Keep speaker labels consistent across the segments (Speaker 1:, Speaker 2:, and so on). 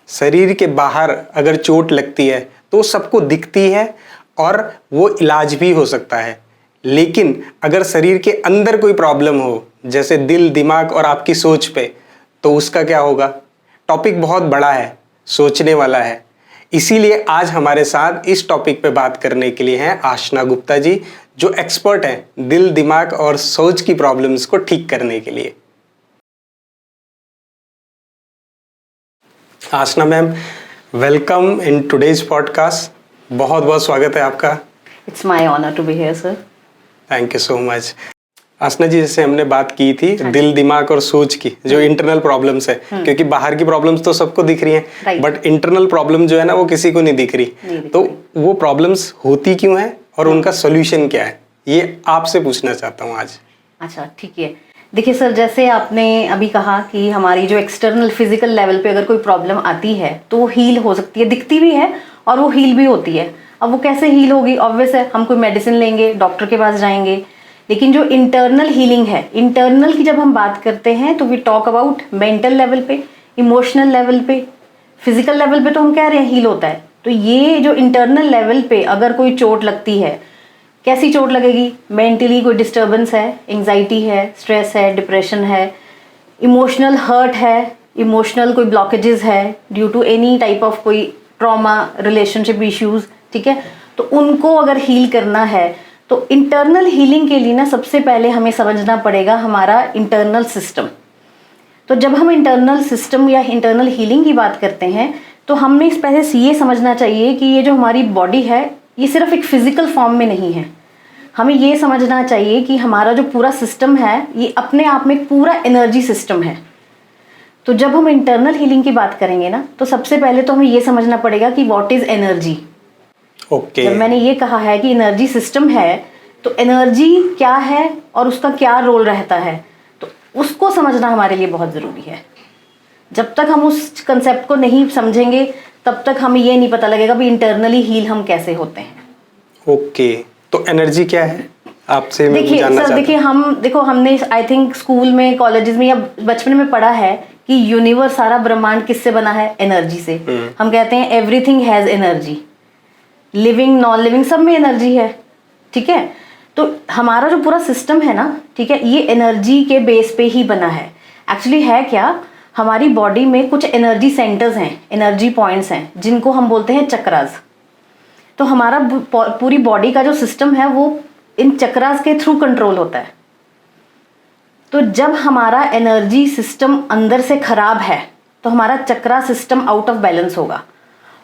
Speaker 1: शरीर के बाहर अगर चोट लगती है तो सबको दिखती है और वो इलाज भी हो सकता है, लेकिन अगर शरीर के अंदर कोई प्रॉब्लम हो, जैसे दिल, दिमाग और आपकी सोच पे, तो उसका क्या होगा? टॉपिक बहुत बड़ा है, सोचने वाला है। इसीलिए आज हमारे साथ इस टॉपिक पे बात करने के लिए हैं आशना गुप्ता जी, जो एक्सपर्ट हैं दिल, दिमाग और सोच की प्रॉब्लम्स को ठीक करने के लिए। Aashna ma'am, welcome in today's podcast. बहुत बहुत स्वागत है आपका।
Speaker 2: It's my honour to be here sir.
Speaker 1: Thank you so much. Aashna ji, जैसे हमने बात की थी दिल, दिमाग और सोच की, जो इंटरनल प्रॉब्लम्स है, क्योंकि बाहर की प्रॉब्लम्स तो सबको दिख रही हैं, बट इंटरनल प्रॉब्लम जो है ना वो किसी को नहीं दिख रही। तो वो प्रॉब्लम्स होती क्यों है और उनका सोल्यूशन क्या है, ये आपसे पूछना चाहता हूँ आज।
Speaker 2: अच्छा, ठीक है। देखिए सर, जैसे आपने अभी कहा कि हमारी जो एक्सटर्नल फिजिकल लेवल पे अगर कोई प्रॉब्लम आती है तो वो हील हो सकती है, दिखती भी है और वो हील भी होती है। अब वो कैसे हील होगी? ऑब्वियस है, हम कोई मेडिसिन लेंगे, डॉक्टर के पास जाएंगे। लेकिन जो इंटरनल हीलिंग है, इंटरनल की जब हम बात करते हैं तो we talk about mental level पे, इमोशनल लेवल पे, फिजिकल लेवल पे तो हम कह रहे हैं हील होता है। तो ये जो इंटरनल लेवल पे अगर कोई चोट लगती है, कैसी चोट लगेगी? मेंटली कोई डिस्टर्बेंस है, एंजाइटी है, स्ट्रेस है, डिप्रेशन है, इमोशनल हर्ट है, इमोशनल कोई ब्लॉकेजेस है due to any type of कोई ट्रॉमा, रिलेशनशिप इश्यूज, ठीक है। तो उनको अगर हील करना है तो इंटरनल हीलिंग के लिए ना सबसे पहले हमें समझना पड़ेगा हमारा इंटरनल सिस्टम। तो जब हम इंटरनल सिस्टम या इंटरनल हीलिंग की बात करते हैं तो हमने इस पहले से ये समझना चाहिए कि ये जो हमारी बॉडी है ये सिर्फ एक फिजिकल फॉर्म में नहीं है। हमें ये समझना चाहिए कि हमारा जो पूरा सिस्टम है ये अपने आप में एक पूरा एनर्जी सिस्टम है। तो जब हम इंटरनल हीलिंग की बात करेंगे ना तो सबसे पहले तो हमें ये समझना पड़ेगा कि व्हाट इज एनर्जी।
Speaker 1: ओके।
Speaker 2: जब मैंने ये कहा है कि एनर्जी सिस्टम है तो एनर्जी क्या है और उसका क्या रोल रहता है, तो उसको समझना हमारे लिए बहुत ज़रूरी है। जब तक हम उस कंसेप्ट को नहीं समझेंगे तब तक हमें ये नहीं पता लगेगा भी इंटरनली हील हम कैसे होते हैं।
Speaker 1: ओके, तो एनर्जी क्या है आपसे मैं जानना चाहता हूं।
Speaker 2: देखिए हमने आई थिंक स्कूल में, कॉलेजेस में या बचपन में पढ़ा है कि यूनिवर्स, सारा ब्रह्मांड किससे बना है? एनर्जी से। हम कहते हैं everything has energy, living non living सब में एनर्जी है, ठीक है। तो हमारा जो पूरा सिस्टम है ना, ठीक है, ये एनर्जी के बेस पे ही बना है। एक्चुअली है क्या, हमारी बॉडी में कुछ एनर्जी सेंटर्स हैं, एनर्जी पॉइंट्स हैं, जिनको हम बोलते हैं चक्रास। तो हमारा पूरी बॉडी का जो सिस्टम है वो इन चक्रास के थ्रू कंट्रोल होता है। तो जब हमारा एनर्जी सिस्टम अंदर से खराब है तो हमारा चक्रा सिस्टम आउट ऑफ बैलेंस होगा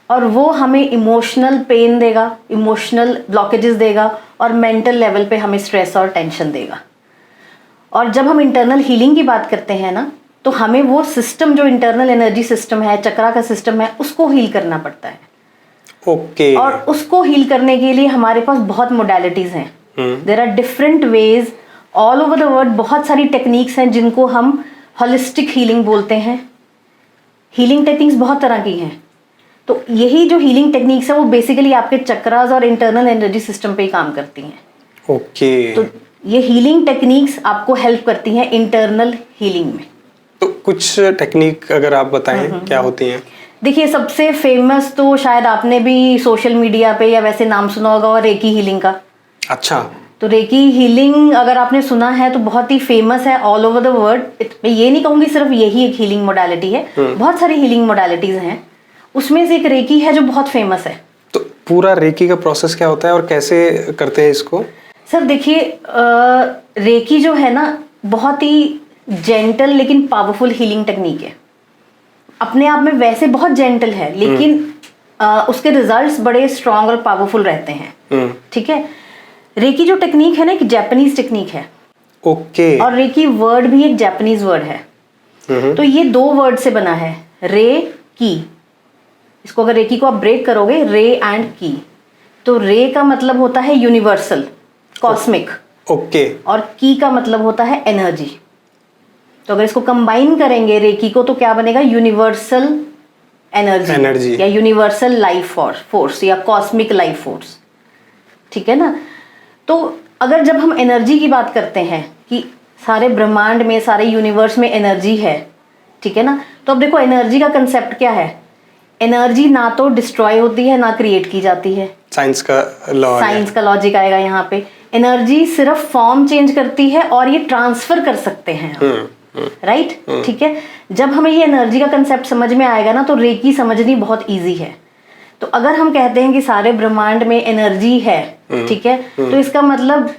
Speaker 2: और वो हमें इमोशनल पेन देगा, इमोशनल ब्लॉकेजेस देगा और मेंटल लेवल पे हमें स्ट्रेस और टेंशन देगा। और जब हम इंटरनल हीलिंग की बात करते हैं ना तो हमें वो सिस्टम, जो इंटरनल एनर्जी सिस्टम है, चक्रा का सिस्टम है, उसको हील करना पड़ता है।
Speaker 1: ओके।
Speaker 2: और उसको हील करने के लिए हमारे पास बहुत मोडालिटीज हैं। There are different ways all over the world. बहुत सारी टेक्निक्स हैं जिनको हम होलिस्टिक हीलिंग बोलते हैं। हीलिंग टेक्निक्स बहुत तरह की हैं। तो यही जो हीलिंग टेक्निक्स है वो बेसिकली आपके चक्रास और इंटरनल एनर्जी सिस्टम पे ही काम करती हैं।
Speaker 1: ओके।
Speaker 2: तो ये हीलिंग टेक्निक्स आपको हेल्प करती हैं इंटरनल हीलिंग में।
Speaker 1: तो कुछ टेक्निक अगर आप बताएं क्या होती हैं?
Speaker 2: देखिए, सबसे फेमस तो शायद आपने भी सोशल मीडिया पे या वैसे नाम सुना होगा, और रेकी हीलिंग का।
Speaker 1: अच्छा।
Speaker 2: तो रेकी हीलिंग अगर आपने सुना है तो बहुत ही फेमस है ऑल ओवर द वर्ल्ड। मैं ये नहीं कहूँगी सिर्फ यही एक हीलिंग मोडालिटी है, बहुत सारी हीलिंग मोडालिटीज हैं, उसमें से एक रेकी है जो बहुत फेमस है।
Speaker 1: तो पूरा रेकी का प्रोसेस क्या होता है और कैसे करते हैं इसको?
Speaker 2: सर देखिए, रेकी जो है ना बहुत ही जेंटल लेकिन पावरफुल हीलिंग टेक्निक है। अपने आप में वैसे बहुत जेंटल है लेकिन उसके रिजल्ट्स बड़े स्ट्रांग और पावरफुल रहते हैं, ठीक है। रेकी जो टेक्निक है ना एक जापानीज टेक्निक है।
Speaker 1: ओके।
Speaker 2: और रेकी वर्ड भी एक जापानीज वर्ड है। तो ये दो वर्ड से बना है, रे की। इसको अगर रेकी को आप ब्रेक करोगे, रे एंड की, तो रे का मतलब होता है यूनिवर्सल, कॉस्मिक।
Speaker 1: ओके।
Speaker 2: और की का मतलब होता है एनर्जी। तो अगर इसको कंबाइन करेंगे रेकी को तो क्या बनेगा? यूनिवर्सल एनर्जी या यूनिवर्सल लाइफ फोर्स या कॉस्मिक लाइफ फोर्स, ठीक है ना। तो अगर जब हम एनर्जी की बात करते हैं कि सारे ब्रह्मांड में, सारे यूनिवर्स में एनर्जी है, ठीक है ना। तो अब देखो एनर्जी का कंसेप्ट क्या है? एनर्जी ना तो डिस्ट्रॉय होती है ना क्रिएट की जाती है।
Speaker 1: साइंस का लॉ,
Speaker 2: साइंस का लॉजिक आएगा यहाँ पे। एनर्जी सिर्फ फॉर्म चेंज करती है और ये ट्रांसफर कर सकते हैं हम, राइट? ठीक है, जब हमें ये एनर्जी का कंसेप्ट समझ में आएगा ना तो रेकी समझनी बहुत इजी है। तो अगर हम कहते हैं कि सारे ब्रह्मांड में एनर्जी है, ठीक है, तो इसका मतलब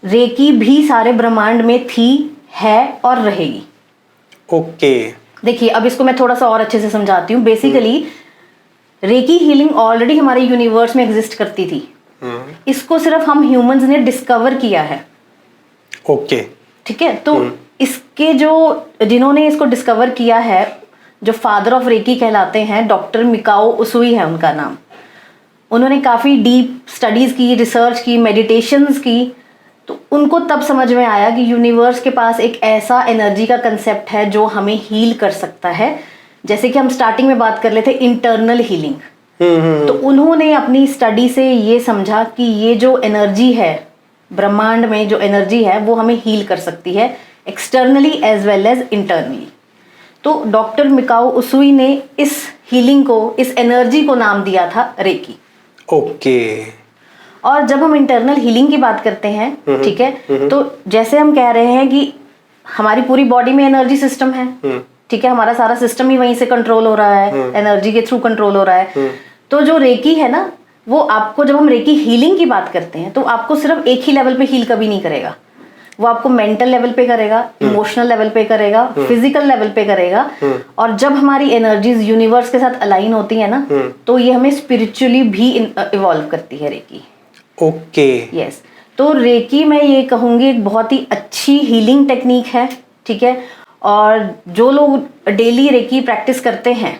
Speaker 2: रेकी भी सारे ब्रह्मांड में थी, है और रहेगी।
Speaker 1: ओके।
Speaker 2: देखिए अब इसको मैं थोड़ा सा और अच्छे से समझाती हूँ। बेसिकली रेकी हीलिंग ऑलरेडी हमारे यूनिवर्स में एग्जिस्ट करती थी, इसको सिर्फ हम ह्यूमंस ने डिस्कवर किया है।
Speaker 1: ओके।
Speaker 2: ठीक है, तो इसके जो जिन्होंने इसको डिस्कवर किया है, जो फादर ऑफ रेकी कहलाते हैं, डॉक्टर मिकाओ उसुई है उनका नाम। उन्होंने काफ़ी डीप स्टडीज़ की, रिसर्च की, मेडिटेशंस की, तो उनको तब समझ में आया कि यूनिवर्स के पास एक ऐसा एनर्जी का कंसेप्ट है जो हमें हील कर सकता है। जैसे कि हम स्टार्टिंग में बात कर लेते इंटरनल हीलिंग, तो उन्होंने अपनी स्टडी से ये समझा कि ये जो एनर्जी है ब्रह्मांड में, जो एनर्जी है वो हमें हील कर सकती है, externally as well as internally. तो डॉक्टर मिकाओ उसुई ने इस हीलिंग को, इस एनर्जी को नाम दिया था रेकी।
Speaker 1: ओके।
Speaker 2: और जब हम इंटरनल हीलिंग की बात करते हैं, ठीक है, तो जैसे हम कह रहे हैं कि हमारी पूरी बॉडी में एनर्जी सिस्टम है, ठीक है, हमारा सारा सिस्टम ही वहीं से कंट्रोल हो रहा है, एनर्जी के थ्रू कंट्रोल हो रहा है। तो जो रेकी है ना, वो आपको, जब हम रेकी हीलिंग की बात करते हैं तो आपको सिर्फ एक ही लेवल पे हील कभी नहीं करेगा, वो आपको मेंटल लेवल पे करेगा, इमोशनल लेवल पे करेगा, फिजिकल लेवल पे करेगा। और जब हमारी एनर्जीज यूनिवर्स के साथ अलाइन होती है ना, तो ये हमें स्पिरिचुअली भी इवॉल्व करती है रेकी।
Speaker 1: ओके।
Speaker 2: यस, तो रेकी मैं ये कहूँगी एक बहुत ही अच्छी हीलिंग टेक्निक है, ठीक है। और जो लोग डेली रेकी प्रैक्टिस करते हैं,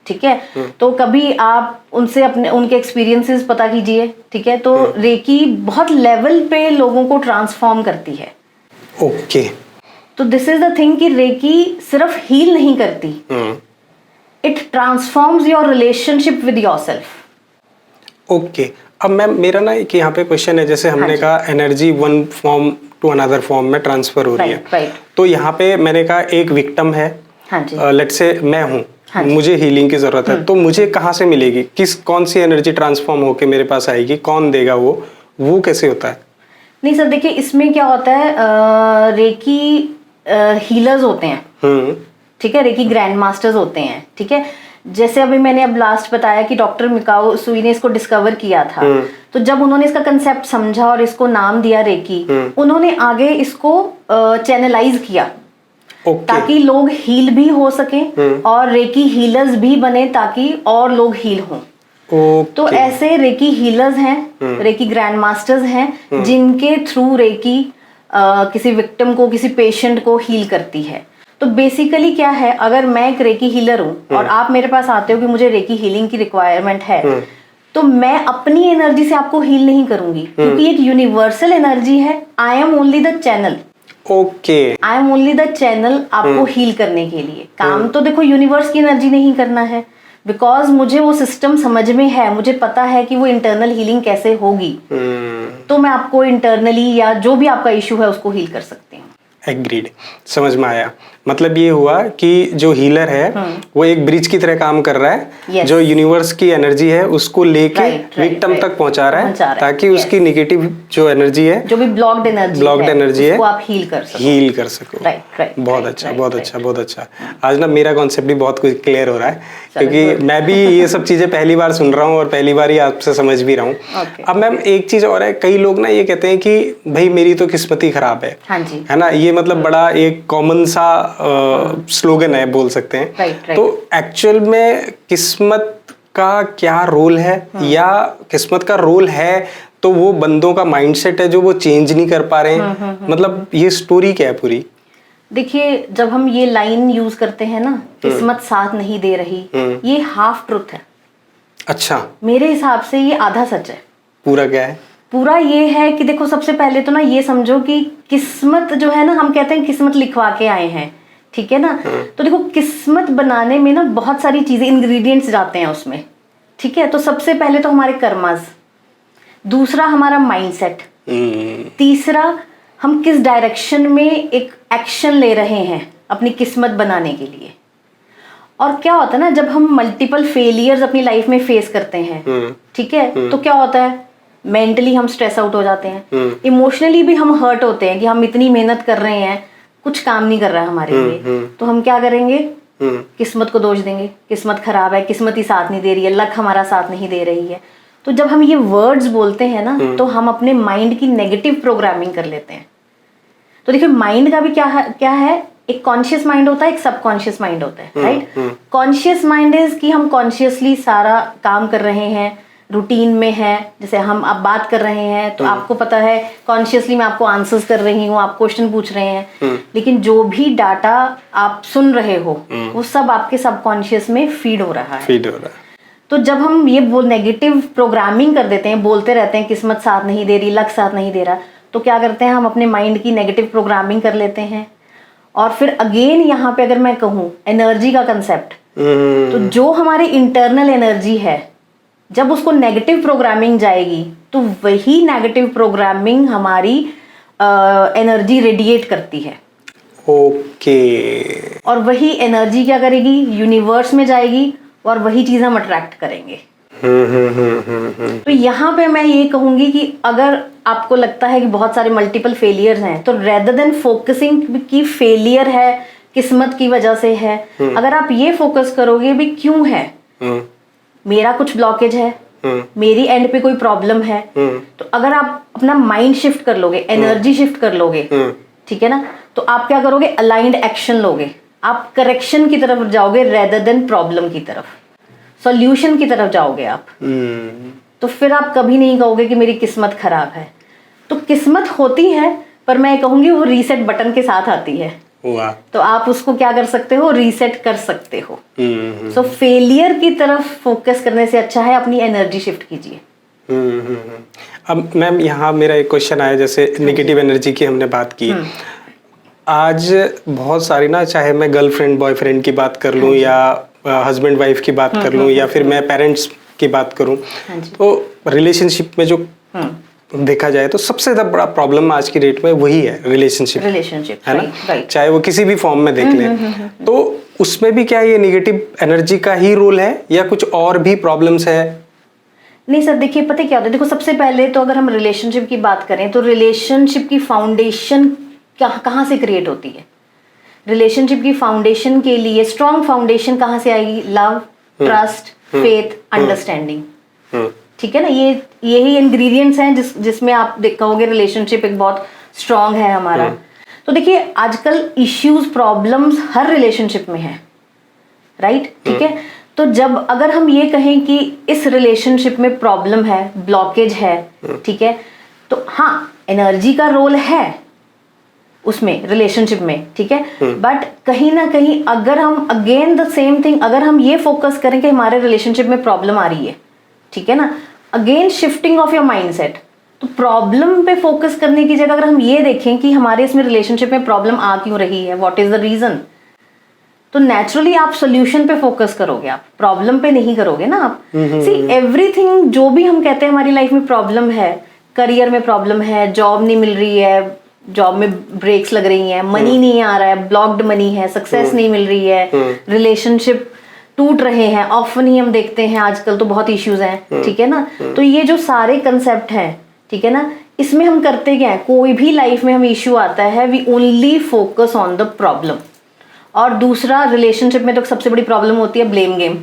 Speaker 2: ठीक है, तो कभी आप उनसे अपने उनके एक्सपीरियंसेस पता कीजिए, ठीक है। तो रेकी बहुत लेवल पे लोगों को ट्रांसफॉर्म करती है।
Speaker 1: ओके।
Speaker 2: तो दिस इज द थिंग कि रेकी सिर्फ हील नहीं करती, it transforms your relationship with yourself.
Speaker 1: Okay. अब मैम मेरा ना एक यहाँ पे क्वेश्चन है, जैसे हमने कहा energy one form to another form में ट्रांसफर हो रही है,
Speaker 2: राइट।
Speaker 1: तो यहाँ पे मैंने कहा एक विक्टिम है,
Speaker 2: हाँ जी,
Speaker 1: लेट्स से मैं हूँ, मुझे हीलिंग की जरूरत है, तो मुझे कहाँ से मिलेगी, कौन सी एनर्जी ट्रांसफॉर्म होके मेरे पास आएगी, कौन देगा, वो कैसे होता है?
Speaker 2: नहीं सर, देखिए इसमें क्या होता है, रेकी हीलर्स होते हैं, ठीक है, रेकी ग्रैंड मास्टर्स होते हैं, ठीक है। जैसे अभी मैंने अब लास्ट बताया कि डॉक्टर मिकाओ उसुई ने इसको डिस्कवर किया था, तो जब उन्होंने इसका कंसेप्ट समझा और इसको नाम दिया रेकी, उन्होंने आगे इसको चैनलाइज किया, ताकि लोग हील भी हो सके और रेकी हीलर्स भी बने, ताकि और लोग हील हों। तो ऐसे रेकी हीलर्स हैं, रेकी ग्रैंड मास्टर्स हैं, जिनके थ्रू रेकी किसी विक्टिम को, किसी पेशेंट को हील करती है। तो बेसिकली क्या है, अगर मैं एक रेकी हीलर हूँ और आप मेरे पास आते हो कि मुझे रेकी हीलिंग की रिक्वायरमेंट है, तो मैं अपनी एनर्जी से आपको हील नहीं करूंगी, क्योंकि एक यूनिवर्सल एनर्जी है। I am only the channel.
Speaker 1: Okay.
Speaker 2: I am only the channel आपको हील करने के लिए। काम तो देखो यूनिवर्स की एनर्जी नहीं करना है, बिकॉज मुझे वो सिस्टम समझ में है, मुझे पता है कि वो इंटरनल हीलिंग कैसे होगी, तो मैं आपको इंटरनली या जो भी आपका इशू है उसको हील कर सकती हूँ।
Speaker 1: एग्रीड, समझ में आया। मतलब ये हुआ कि जो हीलर है वो एक ब्रिज की तरह काम कर रहा है,
Speaker 2: yes.
Speaker 1: जो यूनिवर्स की एनर्जी है उसको लेके विक्टिम तक पहुंचा रहा है, ताकि उसकी नेगेटिव जो एनर्जी है, जो भी ब्लॉक्ड एनर्जी है,
Speaker 2: आप हील कर सको।
Speaker 1: बहुत अच्छा, बहुत अच्छा, बहुत अच्छा। आज ना मेरा कॉन्सेप्ट भी बहुत कुछ क्लियर हो रहा है, क्योंकि मैं भी ये सब चीजें पहली बार सुन रहा हूँ और पहली बार ही आपसे समझ भी रहा हूँ। अब मैम एक चीज और है, कई लोग ना ये कहते हैं कि भाई मेरी तो किस्मत ही खराब है, है ना, ये मतलब बड़ा एक कॉमन सा स्लोगन है, बोल सकते हैं। तो एक्चुअल में किस्मत का क्या रोल है, या किस्मत का रोल है तो वो बंदों का माइंडसेट है जो वो चेंज नहीं कर पा रहे हैं, मतलब ये स्टोरी क्या है पूरी?
Speaker 2: देखिए जब हम ये लाइन यूज करते हैं ना, किस्मत साथ नहीं दे रही, ये हाफ ट्रुथ है।
Speaker 1: अच्छा,
Speaker 2: मेरे हिसाब से ये आधा सच है।
Speaker 1: पूरा क्या है?
Speaker 2: पूरा ये है कि देखो, सबसे पहले तो ना ये समझो कि किस्मत जो है ना, हम कहते हैं किस्मत लिखवा के आए हैं, ठीक है ना। तो देखो किस्मत बनाने में ना बहुत सारी चीजें, इंग्रेडिएंट्स जाते हैं उसमें, ठीक है। तो सबसे पहले तो हमारे कर्मास, दूसरा हमारा माइंडसेट, तीसरा हम किस डायरेक्शन में एक एक्शन ले रहे हैं अपनी किस्मत बनाने के लिए, और क्या होता है ना, जब हम मल्टीपल फेलियर्स अपनी लाइफ में फेस करते हैं, ठीक है, तो क्या होता है, मेंटली हम स्ट्रेस आउट हो जाते हैं, इमोशनली भी हम हर्ट होते हैं कि हम इतनी मेहनत कर रहे हैं, कुछ काम नहीं कर रहा है हमारे लिए, तो हम क्या करेंगे, किस्मत को दोष देंगे, किस्मत खराब है, किस्मत ही साथ नहीं दे रही है, लक हमारा साथ नहीं दे रही है। तो जब हम ये वर्ड्स बोलते हैं ना, तो हम अपने माइंड की नेगेटिव प्रोग्रामिंग कर लेते हैं। तो देखिए माइंड का भी क्या है, एक कॉन्शियस माइंड होता है, एक सबकॉन्शियस माइंड होता है, राइट। कॉन्शियस माइंड इज कि हम कॉन्शियसली सारा काम कर रहे हैं, रूटीन में है, जैसे हम अब बात कर रहे हैं तो आपको पता है कॉन्शियसली मैं आपको आंसर्स कर रही हूँ, आप क्वेश्चन पूछ रहे हैं, लेकिन जो भी डाटा आप सुन रहे हो वो सब आपके सबकॉन्शियस में फीड हो रहा है। तो जब हम ये नेगेटिव प्रोग्रामिंग कर देते हैं, बोलते रहते हैं किस्मत साथ नहीं दे रही, लक साथ नहीं दे रहा, तो क्या करते हैं, हम अपने माइंड की नेगेटिव प्रोग्रामिंग कर लेते हैं। और फिर अगेन यहाँ पे अगर मैं कहूँ एनर्जी का कंसेप्ट, तो जो हमारी इंटरनल एनर्जी है, जब उसको नेगेटिव प्रोग्रामिंग जाएगी तो वही नेगेटिव प्रोग्रामिंग हमारी एनर्जी रेडिएट करती है।
Speaker 1: ओके।
Speaker 2: और वही एनर्जी क्या करेगी, यूनिवर्स में जाएगी और वही चीज हम अट्रैक्ट करेंगे। तो यहाँ पे मैं ये कहूंगी कि अगर आपको लगता है कि बहुत सारे मल्टीपल फेलियर्स हैं, तो रेदर देन फोकसिंग कि फेलियर है किस्मत की वजह से है, अगर आप ये फोकस करोगे भी क्यों है, मेरा कुछ ब्लॉकेज है, मेरी एंड पे कोई प्रॉब्लम है, तो अगर आप अपना माइंड शिफ्ट कर लोगे, एनर्जी शिफ्ट कर लोगे, ठीक है ना, तो आप क्या करोगे, अलाइंड एक्शन लोगे, आप करेक्शन की तरफ जाओगे रेदर देन प्रॉब्लम की तरफ, सॉल्यूशन की तरफ जाओगे आप। तो फिर आप कभी नहीं कहोगे कि मेरी किस्मत खराब है। तो किस्मत होती है, पर मैं कहूंगी वो रीसेट बटन के साथ आती है। तो आप उसको क्या कर सकते हो, रीसेट कर सकते हो। सो फेलियर की तरफ फोकस करने से अच्छा है अपनी एनर्जी शिफ्ट कीजिए।
Speaker 1: अब मैम यहाँ मेरा एक क्वेश्चन आया, जैसे नेगेटिव एनर्जी की हमने बात की, आज बहुत सारी ना, चाहे मैं गर्लफ्रेंड बॉयफ्रेंड की बात कर लूँ या हस्बैंड वाइफ की बात कर लूँ या फिर मैं पेरेंट्स की बात करूँ, तो रिलेशनशिप में जो देखा जाए तो सबसे ज्यादा बड़ा प्रॉब्लम आज की डेट में वही है, रिलेशनशिप है ना, चाहे वो किसी भी फॉर्म में देख लें। तो उसमें भी क्या ये नेगेटिव एनर्जी का ही रोल है या कुछ और भी प्रॉब्लम्स है?
Speaker 2: नहीं सर, देखिए पता क्या होता है, देखो सबसे पहले तो अगर हम रिलेशनशिप की बात करें तो रिलेशनशिप की फाउंडेशन कहाँ से क्रिएट होती है। रिलेशनशिप की फाउंडेशन के लिए स्ट्रॉन्ग फाउंडेशन कहाँ से आएगी, लव, ट्रस्ट, फेथ, अंडरस्टैंडिंग, ठीक है ना, यही इंग्रेडिएंट्स हैं जिसमें आप कहोगे रिलेशनशिप एक बहुत स्ट्रॉन्ग है हमारा। तो देखिए आजकल इश्यूज प्रॉब्लम्स हर रिलेशनशिप में है, राइट, ठीक है। तो जब अगर हम ये कहें कि इस रिलेशनशिप में प्रॉब्लम है, ब्लॉकेज है, ठीक है, तो हाँ एनर्जी का रोल है उसमें, रिलेशनशिप में, ठीक है, बट कहीं ना कहीं अगर हम अगेन द सेम थिंग, अगर हम ये फोकस करें कि हमारे रिलेशनशिप में प्रॉब्लम आ रही है, ठीक है ना, again shifting of your mindset, तो प्रॉब्लम पे फोकस करने की जगह अगर हम ये देखें कि हमारे इसमें रिलेशनशिप में प्रॉब्लम आ क्यों रही है, व्हाट इज द रीजन, तो नेचुरली आप सोल्यूशन पे फोकस करोगे, आप प्रॉब्लम पे नहीं करोगे ना आप। सी एवरीथिंग जो भी हम कहते हैं हमारी लाइफ में प्रॉब्लम है, करियर में प्रॉब्लम है, जॉब नहीं मिल रही है, जॉब में ब्रेक्स लग रही हैं, मनी नहीं आ रहा है, ब्लॉक्ड मनी है, सक्सेस नहीं मिल रही है, रिलेशनशिप टूट रहे हैं, ऑफन ही हम देखते हैं आजकल तो बहुत इश्यूज हैं, ठीक है ना। तो ये जो सारे कंसेप्ट हैं, ठीक है ना, इसमें हम करते क्या है, कोई भी लाइफ में हम इश्यू आता है we only focus on the problem. और दूसरा रिलेशनशिप में तो सबसे बड़ी प्रॉब्लम होती है ब्लेम गेम,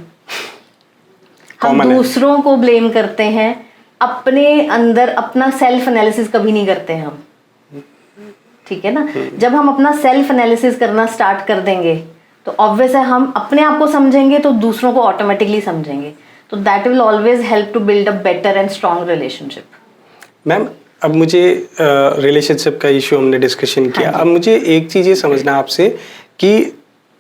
Speaker 2: हम दूसरों को ब्लेम करते हैं, अपने अंदर अपना सेल्फ एनालिसिस कभी नहीं करते हैं हम, ठीक है ना। जब हम अपना सेल्फ एनालिसिस करना स्टार्ट कर देंगे तो ऑब्वियस है हम अपने आप को समझेंगे तो दूसरों को ऑटोमेटिकली समझेंगे, तो that will always help to build a better and strong relationship.
Speaker 1: Ma'am अब मुझे रिलेशनशिप का इशू हमने डिस्कशन किया, अब मुझे एक चीज़ ये समझना आपसे कि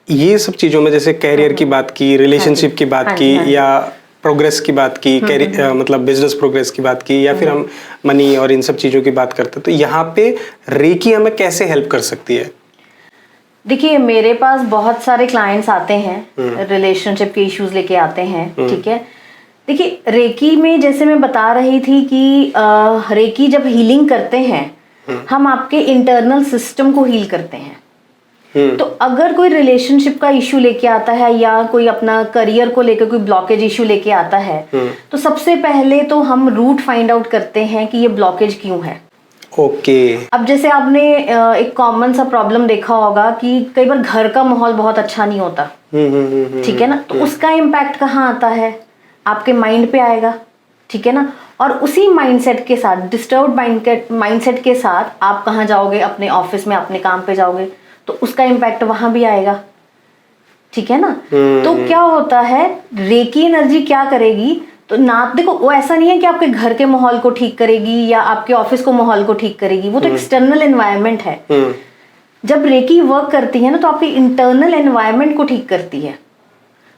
Speaker 1: ये सब चीज़ों में जैसे कैरियर की बात की, रिलेशनशिप की बात की, या प्रोग्रेस की बात की, मतलब बिजनेस प्रोग्रेस की बात की, या फिर हम मनी और इन सब चीज़ों की बात करते हैं, तो यहाँ पे रेकी हमें कैसे हेल्प कर सकती है?
Speaker 2: देखिए मेरे पास बहुत सारे क्लाइंट्स आते हैं, रिलेशनशिप के इश्यूज लेके आते हैं, ठीक है। देखिए रेकी में जैसे मैं बता रही थी कि रेकी जब हीलिंग करते हैं हम आपके इंटरनल सिस्टम को हील करते हैं, तो अगर कोई रिलेशनशिप का इश्यू लेके आता है या कोई अपना करियर को लेकर कोई ब्लॉकेज इश्यू लेके आता है, तो सबसे पहले तो हम रूट फाइंड आउट करते हैं कि ये ब्लॉकेज क्यों है।
Speaker 1: ओके।
Speaker 2: अब जैसे आपने एक कॉमन सा प्रॉब्लम देखा होगा कि कई बार घर का माहौल बहुत अच्छा नहीं होता, ठीक है ना, तो उसका इम्पैक्ट कहाँ आता है, आपके माइंड पे आएगा, ठीक है ना। और उसी माइंडसेट के साथ, डिस्टर्ब्ड माइंडसेट के साथ आप कहाँ जाओगे, अपने ऑफिस में अपने काम पे जाओगे, तो उसका इम्पैक्ट वहां भी आएगा, ठीक है ना। तो क्या होता है, रेकी एनर्जी क्या करेगी, तो ना देखो वो ऐसा नहीं है कि आपके घर के माहौल को ठीक करेगी या आपके ऑफिस को माहौल को ठीक करेगी, वो तो एक्सटर्नल एनवायरनमेंट है। जब रेकी वर्क करती है ना, तो आपके इंटरनल एनवायरनमेंट को ठीक करती है।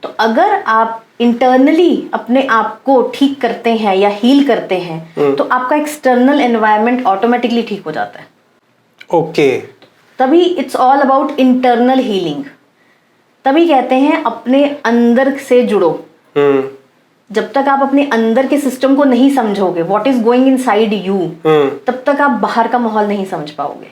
Speaker 2: तो अगर आप इंटरनली अपने आप को ठीक करते हैं या हील करते हैं, तो आपका एक्सटर्नल एनवायरनमेंट ऑटोमेटिकली ठीक हो जाता है।
Speaker 1: ओके।
Speaker 2: तभी it's all about internal healing. तभी कहते हैं अपने अंदर से जुड़ो। जब तक आप अपने अंदर के सिस्टम को नहीं समझोगे, what is going inside you, तब तक आप बाहर का माहौल नहीं समझ पाओगे।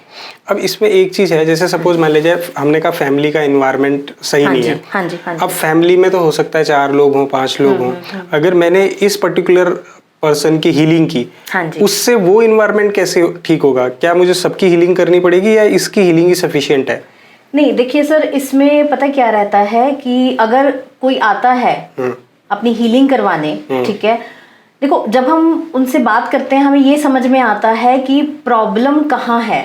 Speaker 1: अब इसमें एक चीज है, जैसे सपोज मान लीजिए हमने कहा फैमिली का एनवायरनमेंट सही नहीं है।
Speaker 2: हाँ जी, हाँ जी।
Speaker 1: अब फैमिली में तो हो सकता है 4 लोग हों, 5 लोग हों, अगर मैंने इस पर्टिकुलर पर्सन की हीलिंग की,
Speaker 2: हाँ जी,
Speaker 1: उससे वो इन्वायरमेंट कैसे ठीक होगा? क्या मुझे सबकी हीलिंग करनी पड़ेगी या इसकी हीलिंग ही सफिशिएंट है?
Speaker 2: नहीं, देखिए सर, इसमें पता क्या रहता है कि अगर कोई आता है अपनी हीलिंग करवाने, ठीक है, देखो जब हम उनसे बात करते हैं हमें ये समझ में आता है कि प्रॉब्लम कहाँ है,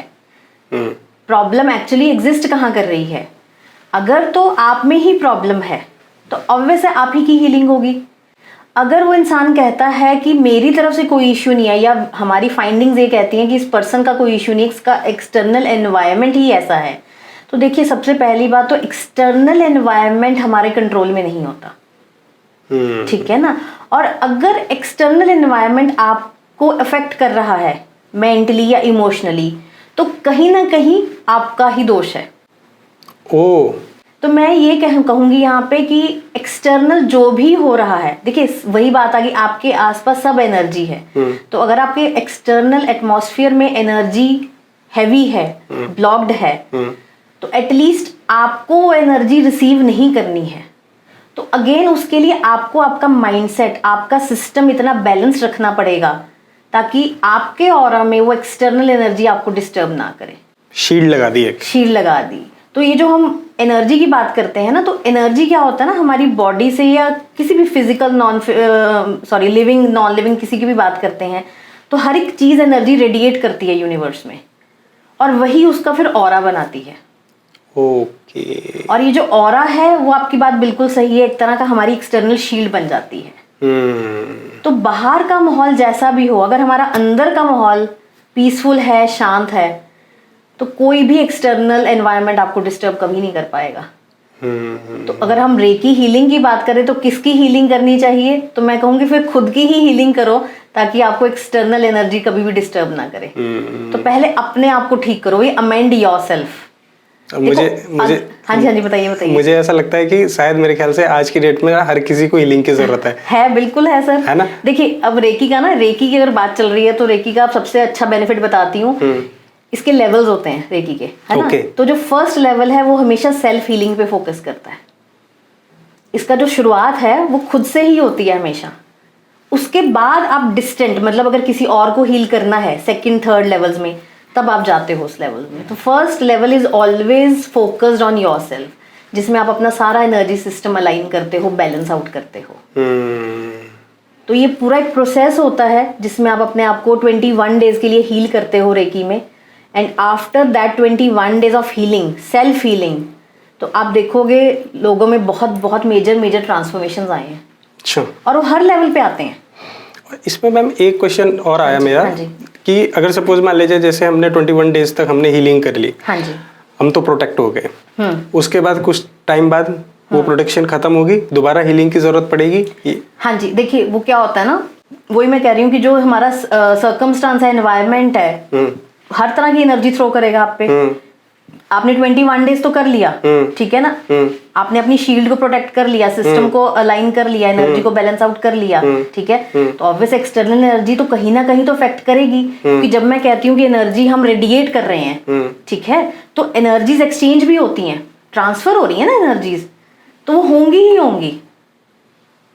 Speaker 2: प्रॉब्लम एक्चुअली एग्जिस्ट कहाँ कर रही है। अगर तो आप में ही प्रॉब्लम है तो ऑब्वियस है आप ही की हीलिंग होगी। अगर वो इंसान कहता है कि मेरी तरफ से कोई इश्यू नहीं है, या हमारी फाइंडिंग्स ये कहती हैं कि इस पर्सन का कोई इश्यू नहीं, इसका एक्सटर्नल एनवायरनमेंट ही ऐसा है, तो देखिए सबसे पहली बात तो एक्सटर्नल एनवायरनमेंट हमारे कंट्रोल में नहीं होता, ठीक है ना। और अगर एक्सटर्नल एनवायरनमेंट आपको अफेक्ट कर रहा है मेंटली या इमोशनली, तो कहीं ना कहीं आपका ही दोष है।
Speaker 1: ओ,
Speaker 2: तो मैं ये कहूंगी यहाँ पे कि एक्सटर्नल जो भी हो रहा है, देखिए वही बात आ गई, आपके आसपास सब एनर्जी है। तो अगर आपके एक्सटर्नल एटमॉस्फेयर में एनर्जी हैवी है, ब्लॉक्ड है, तो एटलीस्ट आपको वो एनर्जी रिसीव नहीं करनी है। तो अगेन उसके लिए आपको आपका माइंडसेट, आपका सिस्टम इतना बैलेंस रखना पड़ेगा ताकि आपके ऑरा में वो एक्सटर्नल एनर्जी आपको डिस्टर्ब ना करे।
Speaker 1: शील्ड लगा दी है।
Speaker 2: शील्ड लगा दी। तो ये जो हम एनर्जी की बात करते हैं ना, तो एनर्जी क्या होता है ना, हमारी बॉडी से या किसी भी फिजिकल लिविंग नॉन लिविंग किसी की भी बात करते हैं, तो हर एक चीज एनर्जी रेडिएट करती है यूनिवर्स में, और वही उसका फिर ऑरा बनाती है।
Speaker 1: ओके।
Speaker 2: और ये जो ऑरा है वो आपकी बात बिल्कुल सही है, एक तरह का हमारी एक्सटर्नल शील्ड बन जाती है। तो बाहर का माहौल जैसा भी हो, अगर हमारा अंदर का माहौल पीसफुल है, शांत है, तो कोई भी एक्सटर्नल एनवायरनमेंट आपको डिस्टर्ब कभी नहीं कर पाएगा। तो अगर हम रेकी हीलिंग की बात करें तो किसकी हीलिंग करनी चाहिए, तो मैं कहूँगी फिर खुद की ही हीलिंग करो ताकि आपको एक्सटर्नल एनर्जी कभी भी डिस्टर्ब ना करे। तो पहले अपने आप को ठीक करो, ये अमेंड योरसेल्फ।
Speaker 1: मुझे
Speaker 2: हाँ जी बताइए।
Speaker 1: मुझे ऐसा लगता है कि शायद मेरे ख्याल से आज की डेट में हर किसी को हीलिंग की जरूरत है।
Speaker 2: बिल्कुल है सर,
Speaker 1: है ना।
Speaker 2: देखिए अब रेकी की अगर बात चल रही है तो रेकी का सबसे अच्छा बेनिफिट बताती हूँ। इसके लेवल्स होते हैं रेकी के, है ना। तो जो फर्स्ट लेवल है वो हमेशा सेल्फ हीलिंग पे फोकस करता है। इसका जो शुरुआत है वो खुद से ही होती है हमेशा। उसके बाद आप डिस्टेंट, मतलब अगर किसी और को हील करना है सेकंड थर्ड लेवल्स में, तब आप जाते हो उस लेवल में। तो first level is always focused on yourself, जिसमें आप अपना सारा एनर्जी सिस्टम अलाइन करते हो, बैलेंस आउट करते हो। तो ये पूरा एक प्रोसेस होता है जिसमें आप अपने आप को 21 डेज के लिए हील करते हो रेकी में। And after that 21 days of healing, self healing, तो आप देखोगे लोगों में बहुत बहुत मेजर ट्रांसफॉर्मेशंस आए हैं।
Speaker 1: अच्छा।
Speaker 2: और वो हर लेवल पे आते हैं।
Speaker 1: इसमें मैम एक क्वेश्चन और आया मेरा कि अगर सपोज मान लीजिए जैसे हमने 21 डेज तक हमने हीलिंग कर ली,
Speaker 2: हाँ जी,
Speaker 1: हम तो प्रोटेक्ट हो गए, उसके बाद कुछ टाइम बाद वो प्रोटेक्शन खत्म होगी, दोबारा हीलिंग की जरूरत पड़ेगी?
Speaker 2: हाँ जी, देखिए वो क्या होता है ना, वही मैं कह रही हूँ कि जो हमारा सर्कमस्टांस है, एनवायरनमेंट है, हर तरह की एनर्जी थ्रो करेगा आप पे। आपने 21 डेज तो कर लिया, ठीक है ना, आपने अपनी शील्ड को प्रोटेक्ट कर लिया, सिस्टम को अलाइन कर लिया, एनर्जी को बैलेंस आउट कर लिया, ठीक है, तो ऑब्वियस एक्सटर्नल एनर्जी तो कहीं ना कहीं तो इफेक्ट करेगी, क्योंकि जब मैं कहती हूँ कि एनर्जी हम रेडिएट कर रहे हैं, ठीक है, तो एनर्जीज एक्सचेंज भी होती हैं, ट्रांसफर हो रही है ना एनर्जीज, तो वो होंगी ही होंगी,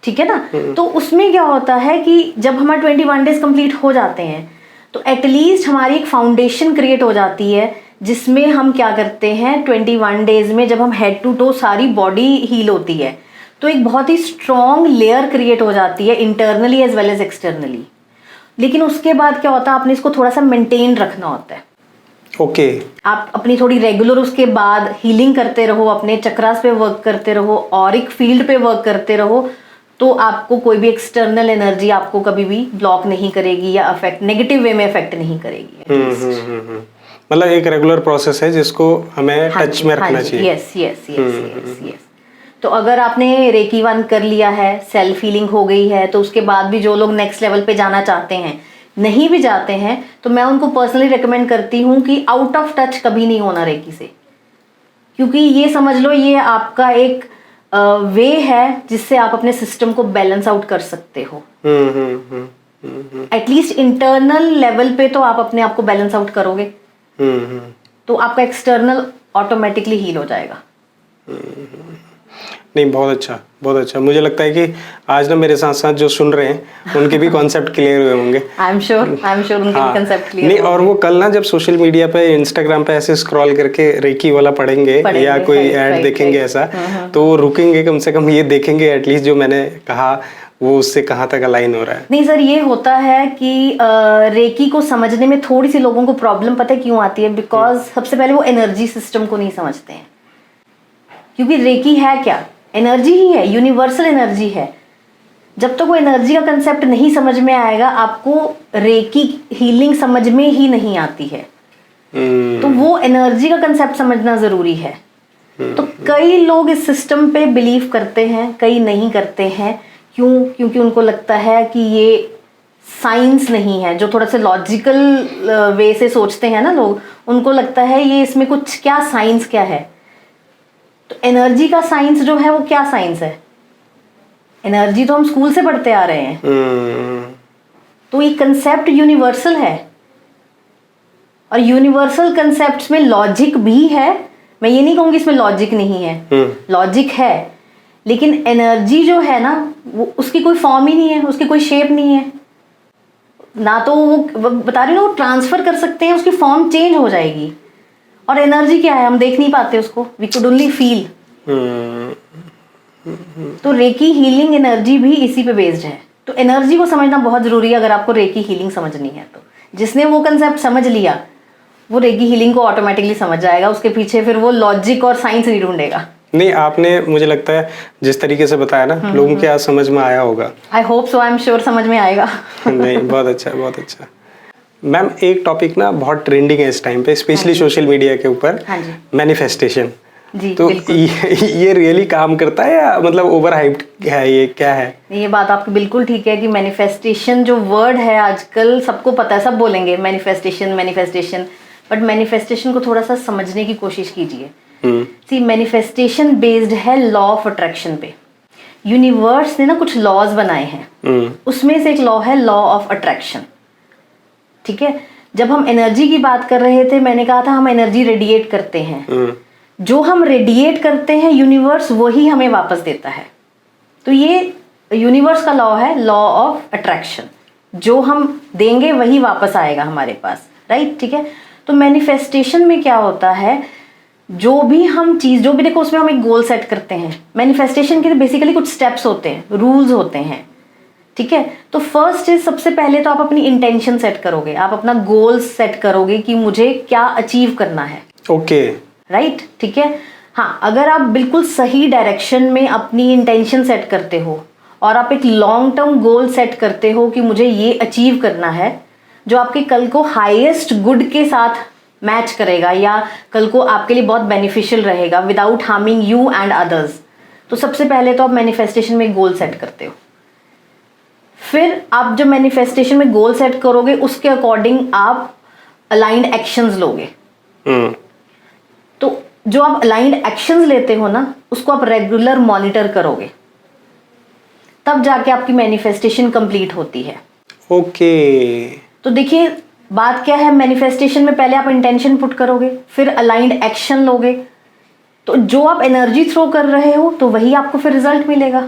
Speaker 2: ठीक है ना। तो उसमें क्या होता है कि जब हमारे 21 डेज कंप्लीट हो जाते हैं तो एटलीस्ट हमारी एक फाउंडेशन क्रिएट हो जाती है, जिसमें हम क्या करते हैं 21 डेज में जब हम हेड टू टो सारी बॉडी हील होती है तो एक बहुत ही स्ट्रॉन्ग लेयर क्रिएट हो जाती है internally as well as externally. लेकिन उसके बाद क्या होता है, आपने इसको थोड़ा सा मेंटेन रखना होता है।
Speaker 1: ओके
Speaker 2: आप अपनी थोड़ी रेगुलर उसके बाद हीलिंग करते रहो, अपने चक्रास पे वर्क करते रहो, ऑरिक फील्ड पे वर्क करते रहो, तो आपको कोई भी एक्सटर्नल एनर्जी आपको कभी भी ब्लॉक नहीं करेगी या अफेक्ट नेगेटिव वे में अफेक्ट नहीं करेगी।
Speaker 1: मतलब एक रेगुलर प्रोसेस है जिसको हमें टच में रखना चाहिए।
Speaker 2: Yes yes yes yes. तो अगर आपने रेकी 1 कर लिया है, सेल्फ हीलिंग हो गई है, तो उसके बाद भी जो लोग नेक्स्ट लेवल पे जाना चाहते हैं, नहीं भी जाते हैं, तो मैं उनको पर्सनली रिकमेंड करती हूँ कि आउट ऑफ टच कभी नहीं होना रेकी से, क्योंकि ये समझ लो ये आपका एक वे है जिससे आप अपने सिस्टम को बैलेंस आउट कर सकते हो। एटलीस्ट इंटरनल लेवल पे तो आप अपने आप को बैलेंस आउट करोगे, तो आपका एक्सटर्नल ऑटोमेटिकली हील हो जाएगा।
Speaker 1: नहीं, बहुत अच्छा, बहुत अच्छा। मुझे लगता है कि आज ना मेरे साथ साथ जो सुन रहे हैं उनके भी कॉन्सेप्ट क्लियर हुए होंगे।
Speaker 2: आई एम श्योर उनके भी कॉन्सेप्ट क्लियर
Speaker 1: नहीं, और वो कल ना जब सोशल मीडिया पे इंस्टाग्राम पे ऐसे स्क्रॉल करके रेकी वाला पढ़ेंगे या कोई ऐड देखेंगे ऐसा, तो वो रुकेंगे, कम से कम ये देखेंगे एटलीस्ट जो मैंने कहा वो उससे कहाँ तक अलाइन हो रहा है।
Speaker 2: नहीं सर, ये होता है कि रेकी को समझने में थोड़ी सी लोगों को प्रॉब्लम पता है क्यों आती है, बिकॉज सबसे पहले वो एनर्जी सिस्टम को नहीं समझते हैं। क्योंकि रेकी है क्या, एनर्जी ही है, यूनिवर्सल एनर्जी है। जब तक वो एनर्जी का कंसेप्ट नहीं समझ में आएगा, आपको रेकी हीलिंग समझ में ही नहीं आती है। तो वो एनर्जी का कंसेप्ट समझना जरूरी है। तो कई लोग इस सिस्टम पे बिलीव करते हैं, कई नहीं करते हैं। क्यों? क्योंकि उनको लगता है कि ये साइंस नहीं है। जो थोड़ा सा लॉजिकल वे से सोचते हैं ना लोग, उनको लगता है ये इसमें कुछ क्या साइंस क्या है। तो एनर्जी का साइंस जो है वो क्या साइंस है? एनर्जी तो हम स्कूल से पढ़ते आ रहे हैं। तो ये कंसेप्ट यूनिवर्सल है, और यूनिवर्सल कंसेप्ट्स में लॉजिक भी है। मैं ये नहीं कहूंगी इसमें लॉजिक नहीं है, लॉजिक है, लेकिन एनर्जी जो है ना वो उसकी कोई फॉर्म ही नहीं है, उसकी कोई शेप नहीं है ना। तो वो बता रही हूँ ना, वो ट्रांसफर कर सकते हैं, उसकी फॉर्म चेंज हो जाएगी। और एनर्जी क्या है, हम देख नहीं पाते उसको, वी कुड ओनली फील। तो रेकी हीलिंग एनर्जी भी इसी पे बेस्ड है। तो एनर्जी को समझना बहुत जरूरी है अगर आपको रेकी हीलिंग समझनी है। तो जिसने वो कंसेप्ट समझ लिया वो रेकी हीलिंग को ऑटोमेटिकली समझ जाएगा। उसके पीछे फिर वो लॉजिक और साइंस नहीं ढूंढेगा।
Speaker 1: नहीं, आपने मुझे लगता है जिस तरीके से बताया ना, लोगों के आज समझ में आया होगा।
Speaker 2: I hope so, I am sure समझ में आएगा।
Speaker 1: नहीं, बहुत अच्छा, बहुत अच्छा। मैम, एक टॉपिक ना बहुत ट्रेंडिंग है इस टाइम पे, स्पेशली सोशल मीडिया के ऊपर, मैनिफेस्टेशन। तो ये रियली काम करता है या मतलब ओवर हाइप्ड है, ये क्या है?
Speaker 2: ये बात आपकी बिल्कुल ठीक है कि मैनिफेस्टेशन जो वर्ड है आजकल सबको पता है, सब बोलेंगे मैनिफेस्टेशन मैनिफेस्टेशन, बट मैनिफेस्टेशन को थोड़ा सा समझने की कोशिश कीजिए। सी, मैनिफेस्टेशन बेस्ड है लॉ ऑफ अट्रैक्शन पे। यूनिवर्स ने ना कुछ लॉज बनाए हैं, उसमें से एक लॉ है लॉ ऑफ अट्रैक्शन। ठीक है, जब हम एनर्जी की बात कर रहे थे, मैंने कहा था हम एनर्जी रेडिएट करते हैं। जो हम रेडिएट करते हैं यूनिवर्स वही हमें वापस देता है। तो ये यूनिवर्स का लॉ है, लॉ ऑफ अट्रैक्शन। जो हम देंगे वही वापस आएगा हमारे पास, राइट? ठीक है, तो मैनिफेस्टेशन में क्या होता है, जो भी हम चीज, जो भी देखो उसमें हम एक गोल सेट करते हैं। मैनिफेस्टेशन के बेसिकली कुछ स्टेप्स होते हैं, रूल्स होते हैं। ठीक है, तो फर्स्ट इज, सबसे पहले तो आप अपनी इंटेंशन सेट करोगे, आप अपना गोल सेट करोगे कि मुझे क्या अचीव करना है।
Speaker 1: Okay,
Speaker 2: right? ठीक है, हाँ, अगर आप बिल्कुल सही डायरेक्शन में अपनी इंटेंशन सेट करते हो और आप एक लॉन्ग टर्म गोल सेट करते हो कि मुझे ये अचीव करना है, जो आपके कल को हाईएस्ट गुड के साथ मैच करेगा या कल को आपके लिए बहुत बेनिफिशियल रहेगा without harming you and others, तो सबसे पहले तो आप मैनिफेस्टेशन में गोल सेट करते हो। फिर आप जब मैनिफेस्टेशन में गोल सेट करोगे उसके अकॉर्डिंग आप अलाइंड एक्शंस लोगे। तो जो आप अलाइंड एक्शंस लेते हो ना, उसको आप रेगुलर मॉनिटर करोगे, तब जाके आपकी मैनिफेस्टेशन कंप्लीट होती है।
Speaker 1: ओके।
Speaker 2: तो देखिए बात क्या है, मैनिफेस्टेशन में पहले आप इंटेंशन पुट करोगे, फिर अलाइंड एक्शन लोगे, तो जो आप एनर्जी थ्रो कर रहे हो तो वही आपको फिर रिजल्ट मिलेगा।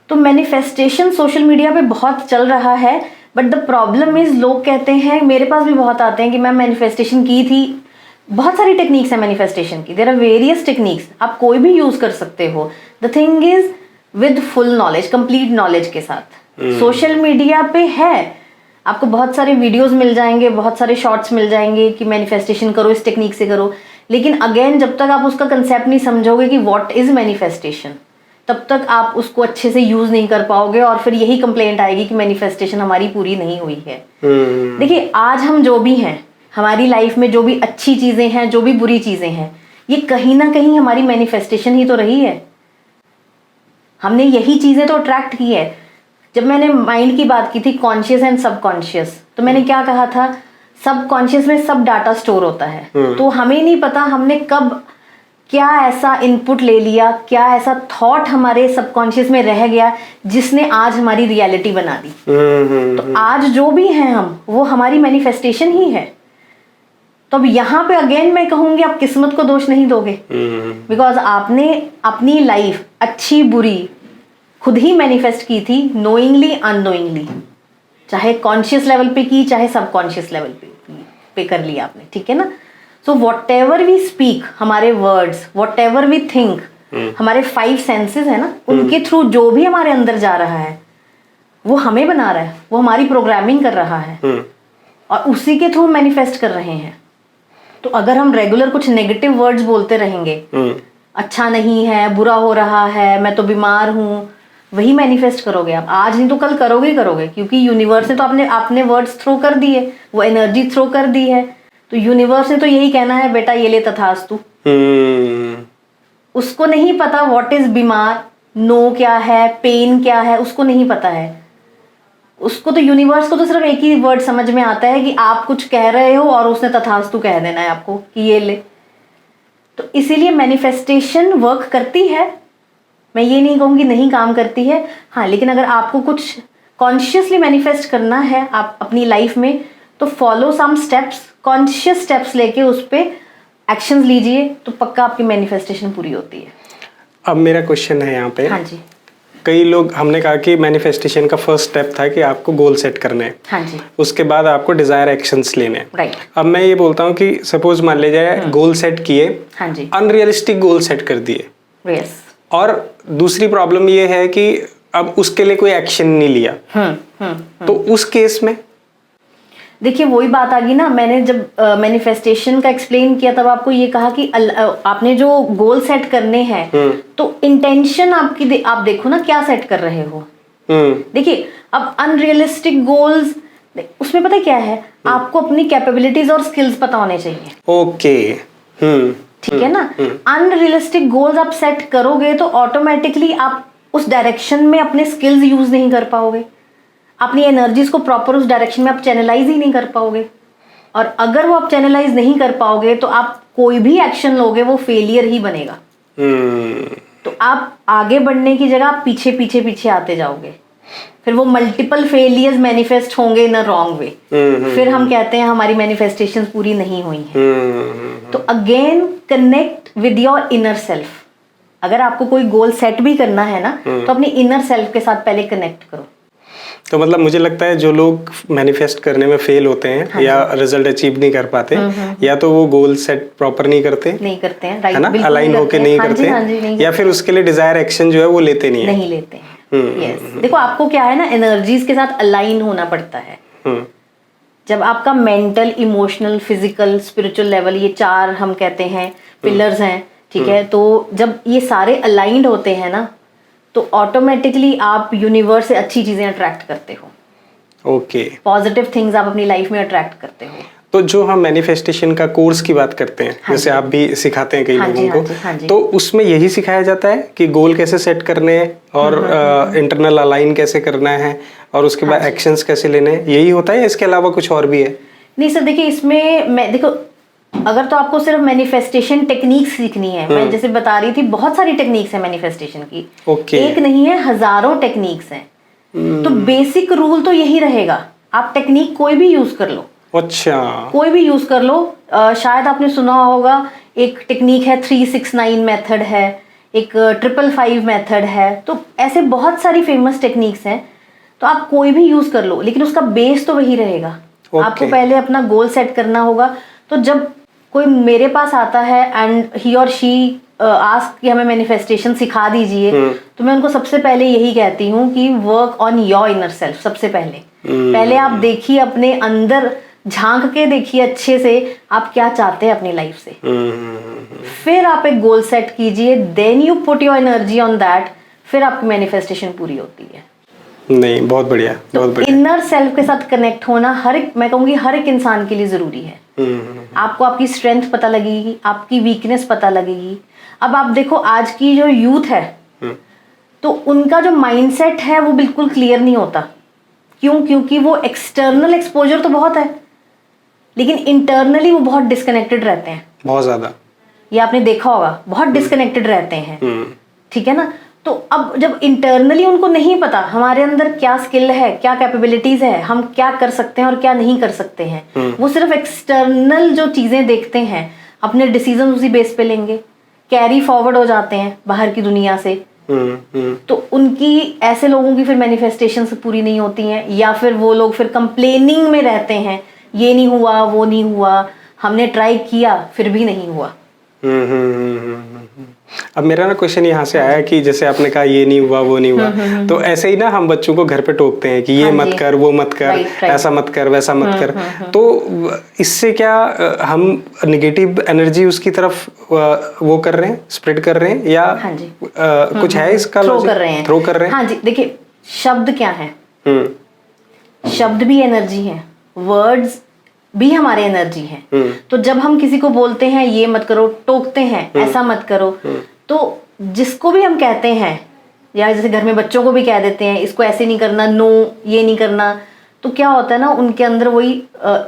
Speaker 2: तो मैनिफेस्टेशन सोशल मीडिया पे बहुत चल रहा है, बट द प्रॉब्लम इज लोग कहते हैं, मेरे पास भी बहुत आते हैं कि मैं मैनिफेस्टेशन की थी। बहुत सारी टेक्निक्स है मैनिफेस्टेशन की, देयर आर वेरियस टेक्निक्स, आप कोई भी यूज कर सकते हो। The thing is with full knowledge, complete knowledge के साथ। सोशल मीडिया पे है, आपको बहुत सारे वीडियोस मिल जाएंगे, बहुत सारे शॉर्ट्स मिल जाएंगे कि मैनिफेस्टेशन करो, इस टेक्निक से करो, लेकिन अगेन जब तक आप उसका कंसेप्ट नहीं समझोगे कि व्हाट इज मैनिफेस्टेशन, तब तक आप उसको अच्छे से यूज नहीं कर पाओगे, और फिर यही कंप्लेंट आएगी कि मैनिफेस्टेशन हमारी पूरी नहीं हुई है। देखिए आज हम जो भी हैं, हमारी लाइफ में जो भी अच्छी चीजें हैं, जो भी बुरी चीजें हैं, ये कहीं ना कहीं हमारी मैनिफेस्टेशन ही तो रही है। हमने यही चीजें तो अट्रैक्ट की है। जब मैंने माइंड की बात की थी, कॉन्शियस एंड सबकॉन्शियस, तो मैंने क्या कहा था, सबकॉन्शियस में सब डाटा स्टोर होता है, तो हमें नहीं पता हमने कब क्या ऐसा इनपुट ले लिया, क्या ऐसा थॉट हमारे सबकॉन्शियस में रह गया जिसने आज हमारी रियलिटी बना दी। तो आज जो भी हैं हम, वो हमारी मैनिफेस्टेशन ही है। तो अब यहाँ पे अगेन मैं कहूंगी, आप किस्मत को दोष नहीं दोगे, बिकॉज आपने अपनी लाइफ अच्छी बुरी खुद ही मैनिफेस्ट की थी, नोइंगली अननोइंगली, चाहे कॉन्शियस लेवल पे की, चाहे सबकॉन्शियस लेवल पे कर लिया आपने, ठीक है ना। So whatever we speak, हमारे words, whatever we think, हमारे 5 सेंसेस है ना, उनके थ्रू जो भी हमारे अंदर जा रहा है वो हमें बना रहा है, वो हमारी प्रोग्रामिंग कर रहा है, और उसी के थ्रू मैनिफेस्ट कर रहे हैं। तो अगर हम रेगुलर कुछ नेगेटिव वर्ड्स बोलते रहेंगे, अच्छा नहीं है, बुरा हो रहा है, मैं तो बीमार हूँ, वही मैनिफेस्ट करोगे आप। आज नहीं तो कल करोगे ही करोगे, क्योंकि यूनिवर्स ने तो आपने वर्ड्स थ्रो कर दिए, वो एनर्जी थ्रो कर दी है, तो यूनिवर्स ने तो यही कहना है, बेटा ये ले तथास्तु। उसको नहीं पता व्हाट इज बीमार, नो क्या है, पेन क्या है, उसको नहीं पता है। उसको तो, यूनिवर्स को तो सिर्फ एक ही वर्ड समझ में आता है कि आप कुछ कह रहे हो और उसने तथास्तु कह देना है आपको कि ये ले। तो इसीलिए मैनिफेस्टेशन वर्क करती है, मैं ये नहीं कहूँगी नहीं काम करती है, हाँ, लेकिन अगर आपको कुछ कॉन्शियसली मैनिफेस्ट करना है आप अपनी लाइफ में, तो follow some steps, conscious steps लेके उस पर एक्शंस लीजिए, तो पक्का आपकी मैनिफेस्टेशन पूरी होती है।
Speaker 1: अब मेरा क्वेश्चन है यहाँ पे,
Speaker 2: हाँ जी,
Speaker 1: कई लोग, हमने कहा कि मैनिफेस्टेशन का फर्स्ट स्टेप था कि आपको गोल सेट करने हैं,
Speaker 2: हाँ जी,
Speaker 1: उसके बाद आपको डिजायर एक्शंस लेने हैं,
Speaker 2: राइट।
Speaker 1: अब मैं ये बोलता हूँ कि सपोज मान ले जाए गोल सेट किए,
Speaker 2: हाँ जी,
Speaker 1: अनरियलिस्टिक गोल सेट कर दिए,
Speaker 2: यस,
Speaker 1: और दूसरी प्रॉब्लम ये है कि अब उसके लिए कोई एक्शन नहीं लिया, तो उस केस में
Speaker 2: देखिए वही बात आ गई ना, मैंने जब मैनिफेस्टेशन का एक्सप्लेन किया तब आपको ये कहा कि आपने जो गोल सेट करने हैं, तो इंटेंशन आपकी आप देखो ना क्या सेट कर रहे हो। देखिए अब अनरियलिस्टिक गोल्स, उसमें पता क्या है, आपको अपनी कैपेबिलिटीज और स्किल्स पता होने चाहिए।
Speaker 1: ओके,
Speaker 2: ठीक है ना। अनरियलिस्टिक गोल्स आप सेट करोगे तो ऑटोमेटिकली आप उस डायरेक्शन में अपने स्किल्स यूज नहीं कर पाओगे, अपनी एनर्जीज को प्रॉपर उस डायरेक्शन में आप चैनलाइज ही नहीं कर पाओगे, और अगर वो आप चैनलाइज नहीं कर पाओगे तो आप कोई भी एक्शन लोगे वो फेलियर ही बनेगा। तो आप आगे बढ़ने की जगह आप पीछे पीछे पीछे आते जाओगे, फिर वो मल्टीपल फेलियर्स मैनिफेस्ट होंगे इन अ रॉन्ग वे, फिर हम कहते हैं हमारी मैनिफेस्टेशंस पूरी नहीं हुई हैं। तो again connect with your inner self. अगर आपको कोई गोल सेट भी करना है ना, तो अपनी इनर सेल्फ के साथ पहले कनेक्ट करो।
Speaker 1: तो मतलब मुझे लगता है जो लोग मैनिफेस्ट करने में फेल होते हैं,
Speaker 2: हाँ,
Speaker 1: या रिजल्ट अचीव नहीं कर पाते, या तो वो गोल सेट प्रॉपर नहीं करते
Speaker 2: हैं,
Speaker 1: है ना, अलाइन होके नहीं करते, या फिर उसके लिए डिजायर एक्शन जो है वो लेते नहीं
Speaker 2: लेते हैं। यस, देखो आपको क्या है ना, एनर्जीज के साथ अलाइन होना पड़ता है। जब आपका mental, emotional, physical, spiritual level, ये 4 हम कहते हैं पिलर्स हैं, ठीक है। तो जब ये सारे अलाइंड होते हैं ना, तो ऑटोमेटिकली आप यूनिवर्स से अच्छी चीजें अट्रैक्ट करते हो।
Speaker 1: ओके,
Speaker 2: पॉजिटिव थिंग्स आप अपनी लाइफ में अट्रैक्ट करते हो।
Speaker 1: तो जो हम मैनिफेस्टेशन का कोर्स की बात करते हैं, जैसे आप भी सिखाते हैं कई लोगों को, तो उसमें यही सिखाया जाता है कि गोल कैसे सेट करने हैं, और इंटरनल अलाइन कैसे करना है, और उसके बाद एक्शंस कैसे लेने हैं, यही होता है या इसके अलावा कुछ और भी है?
Speaker 2: नहीं सर, देखिए इसमें मैं देखो अगर तो आपको सिर्फ मैनिफेस्टेशन टेक्निक सीखनी है, मैं जैसे बता रही थी बहुत सारी टेक्निक्स है मैनिफेस्टेशन की, एक नहीं है, हजारों टेक्निक्स हैं। तो बेसिक रूल तो यही रहेगा, आप टेक्निक कोई भी यूज कर लो।
Speaker 1: अच्छा,
Speaker 2: कोई भी यूज कर लो। शायद आपने सुना होगा एक टेक्निक है 369 मेथड है, एक 555 मेथड है, तो ऐसे बहुत सारी फेमस टेक्निक्स हैं। तो आप कोई भी यूज कर लो, लेकिन उसका बेस तो वही रहेगा। आपको पहले अपना गोल सेट करना होगा। तो जब कोई मेरे पास आता है एंड ही और शी आस्क कि हमें मैनिफेस्टेशन सिखा दीजिए, तो मैं उनको सबसे पहले यही कहती हूँ कि work on your inner self. सबसे पहले आप देखिए, अपने अंदर झांक के देखिए अच्छे से आप क्या चाहते हैं अपनी लाइफ से। फिर आप एक गोल सेट कीजिए, then you put your energy on that, फिर आपकी मैनिफेस्टेशन पूरी होती है।
Speaker 1: नहीं, बहुत बढ़िया, बहुत बढ़िया।
Speaker 2: इनर सेल्फ के साथ कनेक्ट होना मैं कहूंगी हर एक इंसान के लिए जरूरी है। आपको आपकी स्ट्रेंथ पता लगेगी, आपकी वीकनेस पता लगेगी। अब आप देखो आज की जो यूथ है, तो उनका जो माइंडसेट है वो बिल्कुल क्लियर नहीं होता। क्यों? क्योंकि वो एक्सटर्नल एक्सपोजर तो बहुत है, लेकिन इंटरनली वो बहुत डिस्कनेक्टेड रहते हैं।
Speaker 1: बहुत ज्यादा।
Speaker 2: ये आपने देखा होगा, बहुत डिस्कनेक्टेड रहते हैं। ठीक है ना? तो अब जब इंटरनली उनको नहीं पता हमारे अंदर क्या स्किल है, क्या कैपेबिलिटीज है, हम क्या कर सकते हैं और क्या नहीं कर सकते हैं, वो सिर्फ एक्सटर्नल जो चीजें देखते हैं, अपने डिसीजन उसी बेस पे लेंगे, कैरी फॉरवर्ड हो जाते हैं बाहर की दुनिया से। तो उनकी, ऐसे लोगों की फिर मैनिफेस्टेशन पूरी नहीं होती हैं, या फिर वो लोग फिर कंप्लेनिंग में रहते हैं, ये नहीं हुआ, वो नहीं हुआ, हमने ट्राई किया फिर भी नहीं हुआ।
Speaker 1: अब मेरा ना क्वेश्चन यहाँ से आया कि जैसे आपने कहा ये नहीं हुआ, वो नहीं हुआ, तो ऐसे ही ना हम बच्चों को घर पे टोकते हैं कि ये मत कर, वो मत कर, ऐसा मत कर, वैसा मत कर। तो इससे क्या हम नेगेटिव एनर्जी उसकी तरफ वो कर रहे हैं, स्प्रेड कर रहे हैं, या कुछ है इसका
Speaker 2: थ्रो कर रहे हैं?
Speaker 1: थ्रो कर रहे हैं।
Speaker 2: हाँ जी, देखिए शब्द क्या है, शब्द भी एनर्जी है, वर्ड्स भी हमारे एनर्जी हैं। तो जब हम किसी को बोलते हैं ये मत करो, टोकते हैं ऐसा मत करो, तो जिसको भी हम कहते हैं, या जैसे घर में बच्चों को भी कह देते हैं इसको ऐसे नहीं करना, नो ये नहीं करना, तो क्या होता है ना, उनके अंदर वही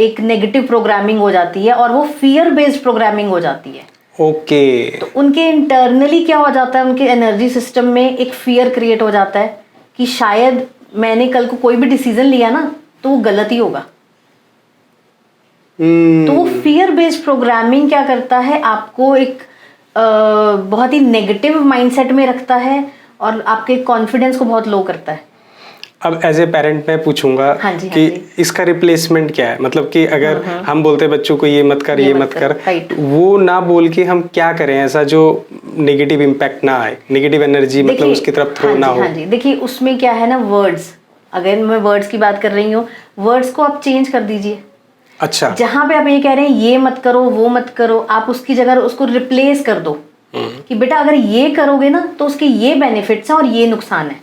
Speaker 2: एक नेगेटिव प्रोग्रामिंग हो जाती है और वो फियर बेस्ड प्रोग्रामिंग हो जाती है।
Speaker 1: ओके।
Speaker 2: तो उनके इंटरनली क्या हो जाता है, उनके एनर्जी सिस्टम में एक फियर क्रिएट हो जाता है कि शायद मैंने कल को कोई भी डिसीजन लिया ना तो वो गलत ही होगा। तो वो फियर बेस्ड प्रोग्रामिंग क्या करता है, आपको एक बहुत ही नेगेटिव माइंडसेट में रखता है और आपके कॉन्फिडेंस को बहुत लो करता है।
Speaker 1: अब एज ए पेरेंट मैं पूछूंगा कि इसका रिप्लेसमेंट क्या है, मतलब कि अगर हम बोलते हैं बच्चों को ये मत कर, ये मत कर, वो ना बोल के हम क्या करें ऐसा जो नेगेटिव इम्पैक्ट ना आए, नेगेटिव एनर्जी मतलब उसकी तरफ थ्रो ना हो।
Speaker 2: हाँ जी, देखिए उसमें क्या है ना, वर्ड्स, अगर मैं वर्ड्स की बात कर रही हूँ, वर्ड्स को आप चेंज कर दीजिए।
Speaker 1: अच्छा,
Speaker 2: जहां पे आप ये कह रहे हैं ये मत करो, वो मत करो, आप उसकी जगह उसको रिप्लेस कर दो कि बेटा अगर ये करोगे ना तो उसके ये बेनिफिट्स हैं और ये नुकसान है।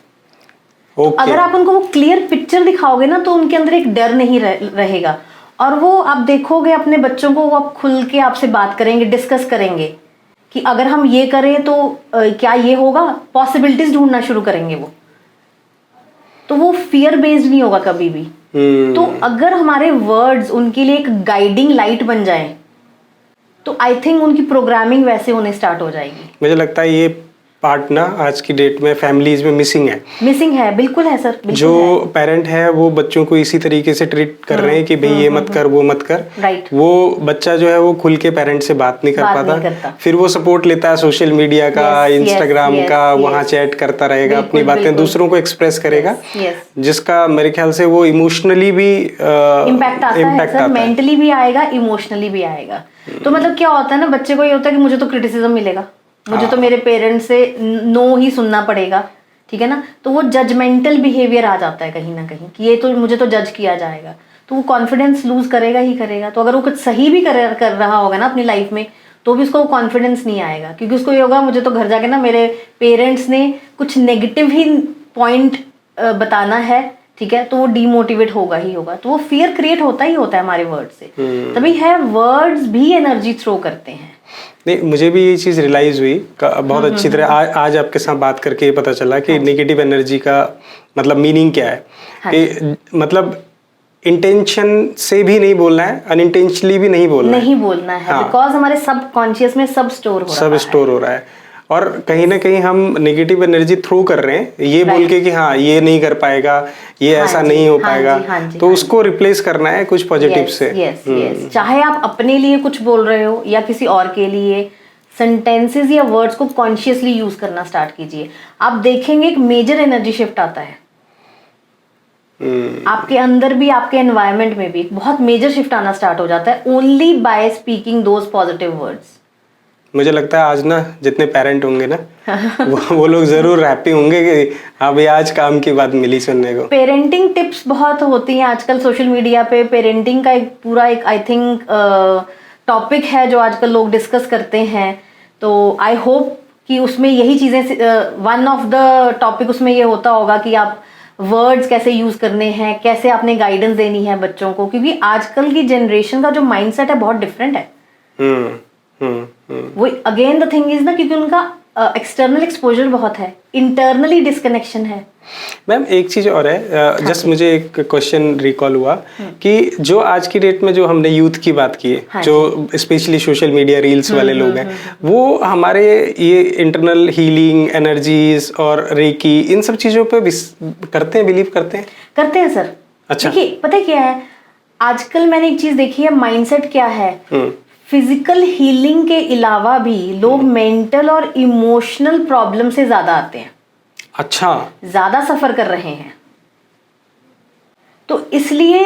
Speaker 2: तो अगर आप उनको वो क्लियर पिक्चर दिखाओगे ना तो उनके अंदर एक डर नहीं रहेगा, और वो आप देखोगे अपने बच्चों को, वो आप खुल के आपसे बात करेंगे, डिस्कस करेंगे कि अगर हम ये करें तो क्या ये होगा, पॉसिबिलिटीज ढूंढना शुरू करेंगे वो। तो वो फियर बेस्ड नहीं होगा कभी भी। तो अगर हमारे वर्ड्स उनके लिए एक गाइडिंग लाइट बन जाए तो आई थिंक उनकी प्रोग्रामिंग वैसे होने स्टार्ट हो जाएगी।
Speaker 1: मुझे लगता है ये पार्ट ना आज की डेट में फैमिलीज में मिसिंग है। बिल्कुल है सर, बिल्कुल जो पेरेंट है वो बच्चों को इसी तरीके से ट्रीट कर रहे हैं कि भाई ये मत कर, वो मत कर।
Speaker 2: राइट।
Speaker 1: वो बच्चा जो है वो खुल के पेरेंट से बात नहीं कर पाता, फिर वो सपोर्ट लेता है सोशल मीडिया का, इंस्टाग्राम का, वहाँ चैट करता रहेगा, अपनी बातें दूसरों को एक्सप्रेस करेगा, जिसका मेरे ख्याल से वो इमोशनली भी
Speaker 2: इम्पैक्ट आता है, मेंटली भी आएगा, इमोशनली भी आएगा। तो मतलब क्या होता है ना, बच्चे को ये होता है कि मुझे तो क्रिटिसिज्म मिलेगा, मुझे तो मेरे पेरेंट्स से नो ही सुनना पड़ेगा, ठीक है ना। तो वो जजमेंटल बिहेवियर आ जाता है कहीं ना कहीं कि ये तो मुझे तो जज किया जाएगा, तो वो कॉन्फिडेंस लूज करेगा ही करेगा। तो अगर वो कुछ सही भी कर रहा होगा ना अपनी लाइफ में तो भी उसको कॉन्फिडेंस नहीं आएगा, क्योंकि उसको ये होगा मुझे तो घर जाके ना मेरे पेरेंट्स ने कुछ नेगेटिव ही पॉइंट बताना है, ठीक है, तो वो डीमोटिवेट होगा ही होगा। तो वो फियर क्रिएट होता ही होता है हमारे वर्ड से। तभी है, वर्ड्स भी एनर्जी थ्रो करते हैं।
Speaker 1: नहीं, मुझे भी ये चीज़ रियलाइज हुई बहुत अच्छी तरह आज आपके साथ बात करके ये पता चला कि नेगेटिव एनर्जी का मतलब मीनिंग क्या है। कि मतलब इंटेंशन से भी नहीं बोलना है, अनइंटेंशनली भी नहीं बोलना है।
Speaker 2: नहीं बोलना है,
Speaker 1: हाँ।
Speaker 2: बिकॉज हमारे सब कॉन्शियस में सब स्टोर हो
Speaker 1: सब
Speaker 2: रहा
Speaker 1: स्टोर हो रहा है और कहीं ना कहीं हम नेगेटिव एनर्जी थ्रो कर रहे हैं ये बोल के कि हाँ ये नहीं कर पाएगा, ये
Speaker 2: हाँ
Speaker 1: ऐसा
Speaker 2: जी,
Speaker 1: नहीं हो
Speaker 2: हाँ
Speaker 1: पाएगा,
Speaker 2: जी, हाँ जी,
Speaker 1: तो
Speaker 2: हाँ
Speaker 1: उसको रिप्लेस करना है कुछ पॉजिटिव
Speaker 2: यस
Speaker 1: से।
Speaker 2: यस यस, चाहे आप अपने लिए कुछ बोल रहे हो या किसी और के लिए, सेंटेंसेस या वर्ड्स को कॉन्शियसली यूज करना स्टार्ट कीजिए। आप देखेंगे एक मेजर एनर्जी शिफ्ट आता है आपके अंदर भी, आपके एनवायरनमेंट में भी एक बहुत मेजर शिफ्ट आना स्टार्ट हो जाता है only by speaking those positive words.
Speaker 1: मुझे लगता है आज ना जितने पेरेंट होंगे ना वो लोग जरूर हैप्पी होंगे कि हाँ भाई आज काम की बात मिली सुनने को।
Speaker 2: पेरेंटिंग टिप्स बहुत होती हैं आजकल सोशल मीडिया पे, पेरेंटिंग का एक पूरा एक आई थिंक टॉपिक है जो आजकल लोग डिस्कस करते हैं। तो आई होप कि उसमें यही चीज़ें, वन ऑफ द टॉपिक उसमें ये होता होगा कि आप वर्ड्स कैसे यूज करने हैं, कैसे आपने गाइडेंस देनी है बच्चों को, क्योंकि आजकल की जनरेशन का जो माइंडसेट है बहुत डिफरेंट है। वो अगेन द थिंग इज ना, क्योंकि उनका एक्सटर्नल एक्सपोजर बहुत है, इंटरनली डिस्कनेक्शन है।
Speaker 1: मैम एक चीज और है, जस्ट मुझे एक क्वेश्चन रिकॉल हुआ कि जो आज की डेट में जो हमने यूथ की बात की है,
Speaker 2: हाँ
Speaker 1: जो स्पेशली सोशल मीडिया रील्स वाले लोग हैं, वो हमारे ये इंटरनल हीलिंग एनर्जीज और रेकी इन सब चीजों पे करते हैं, बिलीव करते हैं
Speaker 2: सर।
Speaker 1: अच्छा।
Speaker 2: देखिए पता है क्या है, आजकल मैंने एक चीज देखी है, माइंडसेट क्या है, फिजिकल हीलिंग के अलावा भी लोग मेंटल और इमोशनल प्रॉब्लम से ज्यादा आते हैं।
Speaker 1: अच्छा।
Speaker 2: ज्यादा सफर कर रहे हैं, तो इसलिए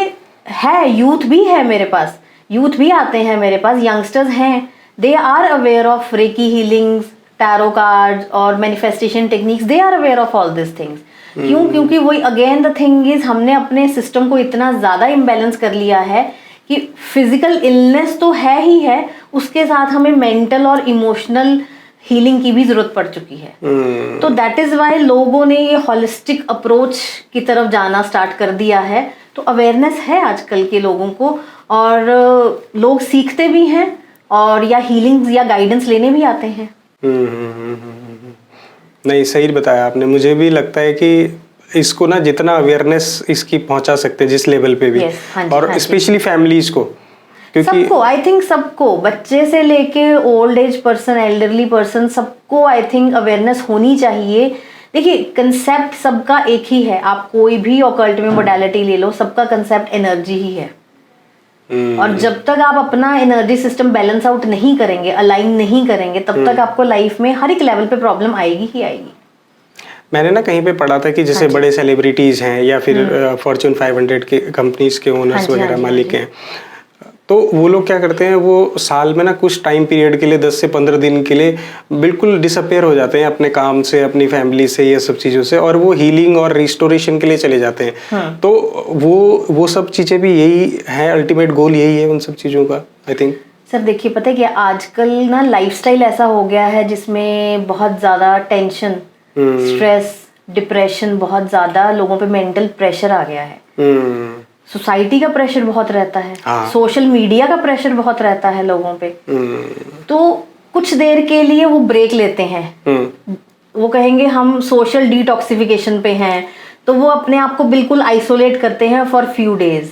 Speaker 2: है, यूथ भी है मेरे पास, यूथ भी आते हैं मेरे पास, यंगस्टर्स हैं, they are aware of reiki healings, tarot cards और manifestation techniques, they are aware of all this things. क्यों? क्योंकि वही अगेन द थिंग इज, हमने अपने सिस्टम को इतना ज्यादा इम्बैलेंस कर लिया है कि फिजिकल इलनेस तो है ही है, उसके साथ हमें मेंटल और इमोशनल हीलिंग की भी जरूरत पड़ चुकी है। तो दैट इज वाई लोगों ने ये हॉलिस्टिक अप्रोच की तरफ जाना स्टार्ट कर दिया है। तो अवेयरनेस है आजकल के लोगों को, और लोग सीखते भी हैं और या हीलिंग या गाइडेंस लेने भी आते हैं।
Speaker 1: नहीं, सही बताया आपने। मुझे भी लगता है कि इसको ना जितना अवेयरनेस इसकी पहुंचा सकते हैं जिस लेवल पे भी,
Speaker 2: yes, हाँ जी,
Speaker 1: और
Speaker 2: हाँ
Speaker 1: स्पेशली फैमिलीज को, क्योंकि
Speaker 2: सबको, आई थिंक सबको, बच्चे से लेके old age person, elderly person, सबको आई थिंक अवेयरनेस होनी चाहिए। देखिए कंसेप्ट सबका एक ही है, आप कोई भी ऑकल्ट में मोडालिटी ले लो, सबका कंसेप्ट एनर्जी ही है। और जब तक आप अपना एनर्जी सिस्टम बैलेंस आउट नहीं करेंगे, अलाइन नहीं करेंगे, तब तक आपको लाइफ में हर एक लेवल पे प्रॉब्लम आएगी ही आएगी।
Speaker 1: मैंने ना कहीं पे पढ़ा था कि जैसे बड़े सेलिब्रिटीज हैं या फिर फॉर्च्यून 500 के कंपनीज के ओनर्स वगैरह मालिक हैं, तो वो लोग क्या करते हैं, वो साल में ना कुछ टाइम पीरियड के लिए 10 से 15 दिन के लिए बिल्कुल डिसअपेयर हो जाते हैं अपने काम से, अपनी फैमिली से, ये सब चीज़ों से, और वो हीलिंग और रिस्टोरेशन के लिए चले जाते हैं। तो वो सब चीज़ें भी यही है, अल्टीमेट गोल यही है उन सब चीज़ों का, आई थिंक।
Speaker 2: सर देखिए पता है कि आजकल ना लाइफस्टाइल ऐसा हो गया है जिसमें बहुत ज़्यादा टेंशन, स्ट्रेस, डिप्रेशन, बहुत ज़्यादा लोगों पे मेंटल प्रेशर आ गया है। सोसाइटी का प्रेशर बहुत रहता है, सोशल मीडिया का प्रेशर बहुत रहता है लोगों पे। तो कुछ देर के लिए वो ब्रेक लेते हैं, वो कहेंगे हम सोशल डिटॉक्सिफिकेशन पे हैं, तो वो अपने आप को बिल्कुल आइसोलेट करते हैं फॉर फ्यू डेज।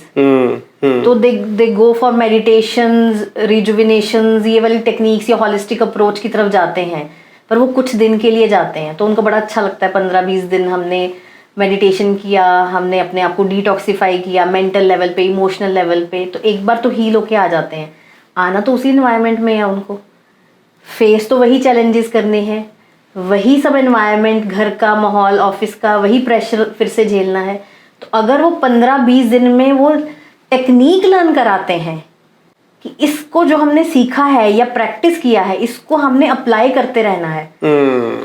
Speaker 2: तो दे गो फॉर मेडिटेशंस, रिजुविनेशंस, ये वाली टेक्निक्स या हॉलिस्टिक अप्रोच की तरफ जाते हैं, पर वो कुछ दिन के लिए जाते हैं, तो उनको बड़ा अच्छा लगता है। 15-20 दिन हमने मेडिटेशन किया, हमने अपने आप को डिटॉक्सिफाई किया मेंटल लेवल पे, इमोशनल लेवल पे, तो एक बार तो हील होके आ जाते हैं। आना तो उसी एनवायरनमेंट में है उनको, फेस तो वही चैलेंजेस करने हैं, वही सब एनवायरनमेंट, घर का माहौल, ऑफिस का वही प्रेशर फिर से झेलना है। तो अगर वो 15-20 दिन में वो टेक्निक लर्न कराते हैं कि इसको जो हमने सीखा है या प्रैक्टिस किया है, इसको हमने अप्लाई करते रहना है।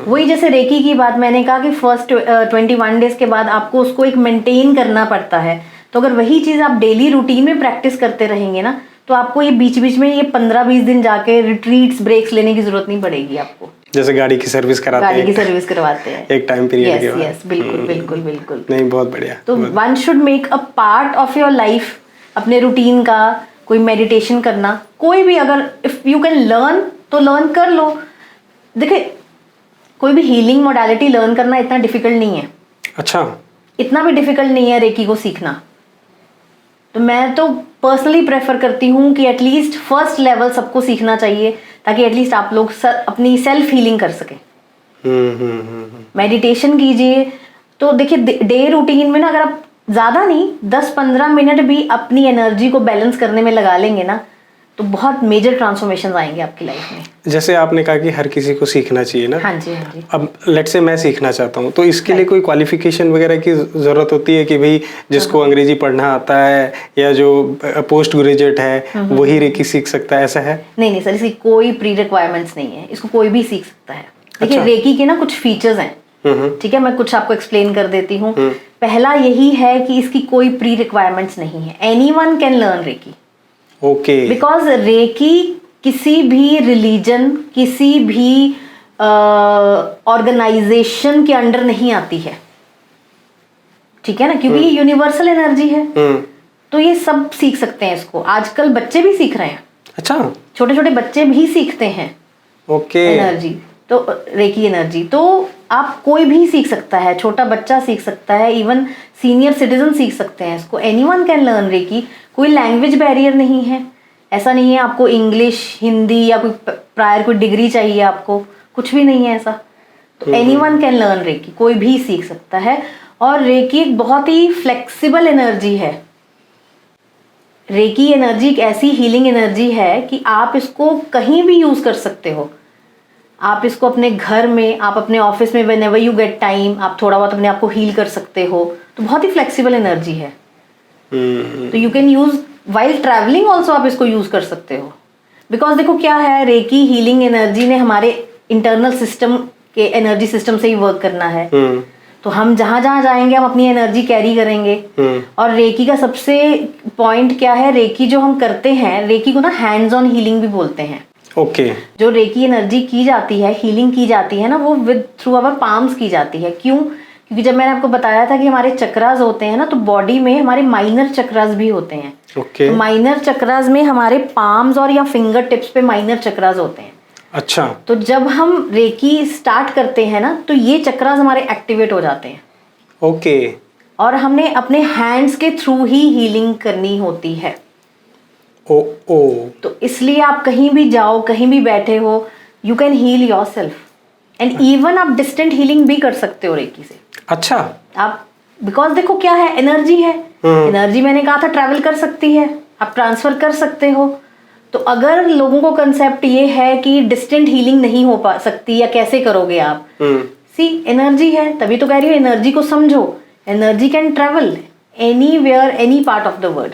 Speaker 2: वही जैसे रेकी की बात मैंने कहा कि फर्स्ट 21 डेज के बाद आपको उसको एक मेंटेन करना पड़ता है। तो अगर वही चीज़ आप डेली रूटीन में प्रैक्टिस करते रहेंगे ना, तो आपको ये बीच बीच में ये 15-20 दिन जाके रिट्रीट्स, ब्रेक्स लेने की जरूरत नहीं पड़ेगी आपको।
Speaker 1: जैसे गाड़ी की सर्विस कराते हैं,
Speaker 2: गाड़ी की सर्विस करवाते हैं
Speaker 1: एक टाइम पीरियड के बाद।
Speaker 2: यस, बिल्कुल बिल्कुल बिल्कुल।
Speaker 1: नहीं, बहुत बढ़िया।
Speaker 2: तो one should make a part of your life, अपने रूटीन का कोई मेडिटेशन करना, कोई भी, अगर इफ यू कैन लर्न तो लर्न कर लो। देखिए कोई भी हीलिंग मोडालिटी लर्न करना इतना डिफिकल्ट नहीं है।
Speaker 1: अच्छा।
Speaker 2: इतना भी डिफिकल्ट नहीं है रेकी को सीखना। तो मैं तो पर्सनली प्रेफर करती हूँ कि एटलीस्ट फर्स्ट लेवल सबको सीखना चाहिए, ताकि एटलीस्ट आप लोग अपनी सेल्फ हीलिंग कर सकें। मेडिटेशन कीजिए। तो देखिए डे रूटीन में ना, अगर आप ज़्यादा नहीं 10-15 मिनट भी अपनी एनर्जी को बैलेंस करने में लगा लेंगे ना, तो बहुत मेजर ट्रांसफॉर्मेशन आएंगे आपकी लाइफ में।
Speaker 1: जैसे आपने कहा कि हर किसी को सीखना चाहिए ना।
Speaker 2: हाँ जी, हाँ जी।
Speaker 1: अब लेट से मैं सीखना चाहता हूँ, तो इसके लिए कोई क्वालिफिकेशन वगैरह की ज़रूरत होती है कि भाई जिसको अंग्रेजी पढ़ना आता है या जो पोस्ट ग्रेजुएट है वही रेकी सीख सकता है, ऐसा है?
Speaker 2: नहीं नहीं सर, इसकी कोई प्री रिक्वायरमेंट्स नहीं है, इसको कोई भी सीख सकता है। देखिए
Speaker 1: अच्छा।
Speaker 2: रेकी के ना कुछ फीचर्स हैं, ठीक है, मैं कुछ आपको एक्सप्लेन कर देती हूँ। पहला यही है कि इसकी कोई प्री रिक्वायरमेंट्स नहीं है, anyone can learn reiki.
Speaker 1: Okay.
Speaker 2: Because reiki किसी भी रिलीजन, किसी भी ऑर्गेनाइजेशन के अंडर नहीं आती है, ठीक है ना, क्योंकि ये यूनिवर्सल एनर्जी है। तो ये सब सीख सकते हैं इसको, आजकल बच्चे भी सीख रहे हैं।
Speaker 1: अच्छा,
Speaker 2: छोटे छोटे बच्चे भी सीखते हैं
Speaker 1: ओके।
Speaker 2: एनर्जी, तो रेकी एनर्जी तो आप कोई भी सीख सकता है, छोटा बच्चा सीख सकता है, इवन सीनियर सिटीजन सीख सकते हैं इसको। Anyone can learn reiki. कोई लैंग्वेज बैरियर नहीं है, ऐसा नहीं है आपको इंग्लिश, हिंदी या कोई प्रायर कोई डिग्री चाहिए आपको, कुछ भी नहीं है ऐसा। तो एनीवन कैन लर्न रेकी, कोई भी सीख सकता है। और रेकी एक बहुत ही फ्लेक्सिबल एनर्जी है। रेकी एनर्जी एक ऐसी हीलिंग एनर्जी है कि आप इसको कहीं भी यूज कर सकते हो। आप इसको अपने घर में, आप अपने ऑफिस में, व्हेनेवर यू गेट टाइम, आप थोड़ा बहुत अपने आप को हील कर सकते हो। तो बहुत ही फ्लेक्सिबल एनर्जी है। तो you can use while travelling also, आप इसको यूज कर सकते हो। बिकॉज देखो क्या है, रेकी हीलिंग एनर्जी ने हमारे इंटरनल सिस्टम के एनर्जी सिस्टम से ही वर्क करना है। तो हम जहां जहां जाएंगे हम अपनी एनर्जी कैरी करेंगे। और रेकी का सबसे पॉइंट क्या है, रेकी जो हम करते हैं, रेकी को ना हैंड्स ऑन हीलिंग भी बोलते हैं।
Speaker 1: ओके।
Speaker 2: जो रेकी एनर्जी की जाती है, हीलिंग की जाती है ना, वो विद थ्रू आवर पाम्स की जाती है। क्यों? क्योंकि जब मैंने आपको बताया था कि हमारे चक्रास होते हैं ना, तो बॉडी में हमारे माइनर चक्रास भी होते हैं।
Speaker 1: ओके।
Speaker 2: तो माइनर चक्रास में हमारे पाम्स और या फिंगर टिप्स पे माइनर चक्रास होते हैं।
Speaker 1: अच्छा।
Speaker 2: तो जब हम रेकी स्टार्ट करते हैं ना, तो ये चक्रास हमारे एक्टिवेट हो जाते हैं।
Speaker 1: ओके।
Speaker 2: और हमने अपने हैंड्स के थ्रू ही हीलिंग करनी होती है।
Speaker 1: ओ ओ।
Speaker 2: तो इसलिए आप कहीं भी जाओ, कहीं भी बैठे हो, you can heal yourself. And even आप डिस्टेंट हीलिंग भी कर सकते हो रेकी से।
Speaker 1: अच्छा।
Speaker 2: आप बिकॉज देखो क्या है, एनर्जी है। एनर्जी मैंने कहा था ट्रैवल कर सकती है, आप ट्रांसफर कर सकते हो। तो अगर लोगों को कंसेप्ट ये है कि डिस्टेंट हीलिंग नहीं हो पा सकती या कैसे करोगे आप, सी एनर्जी है, तभी तो कह रही हूँ एनर्जी को समझो। Energy can travel anywhere, any part of the world.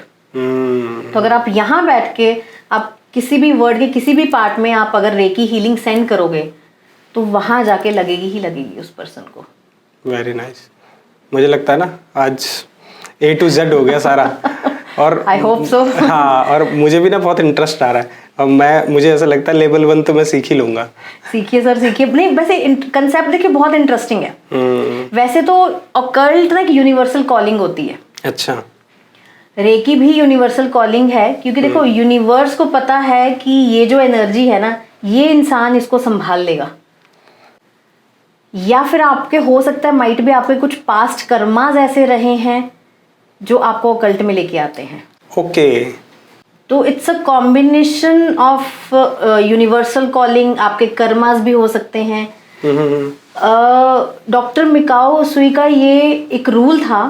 Speaker 2: तो अगर आप यहाँ बैठ के आप किसी भी वर्ल्ड के किसी भी पार्ट में आप अगर रेकी हीलिंग सेंड करोगे, तो वहां जाके लगेगी ही लगेगी उस पर्सन को।
Speaker 1: Very nice. मुझे लगता है ना आज A to Z हो गया सारा। और
Speaker 2: आई होप सो।
Speaker 1: हाँ, और मुझे भी ना बहुत इंटरेस्ट आ रहा है। अब मुझे ऐसा लगता है लेवल 1 तो मैं सीख ही लूंगा।
Speaker 2: सीखिए सर, सीखिए। नहीं वैसे कंसेप्ट देखिए बहुत इंटरेस्टिंग है। वैसे तो ऑकल्ट ना एक यूनिवर्सल कॉलिंग होती है।
Speaker 1: अच्छा।
Speaker 2: रेकी भी यूनिवर्सल कॉलिंग है, क्योंकि देखो यूनिवर्स को पता है कि ये जो एनर्जी है ना, ये इंसान इसको संभाल लेगा। या फिर आपके हो सकता है माइट भी आपके कुछ पास्ट कर्मास ऐसे रहे हैं जो आपको ऑकल्ट में लेके आते हैं।
Speaker 1: ओके।
Speaker 2: तो it's a combination of universal calling. आपके कर्मास भी हो सकते हैं। डॉक्टर मिकाओ उसुई का ये एक रूल था।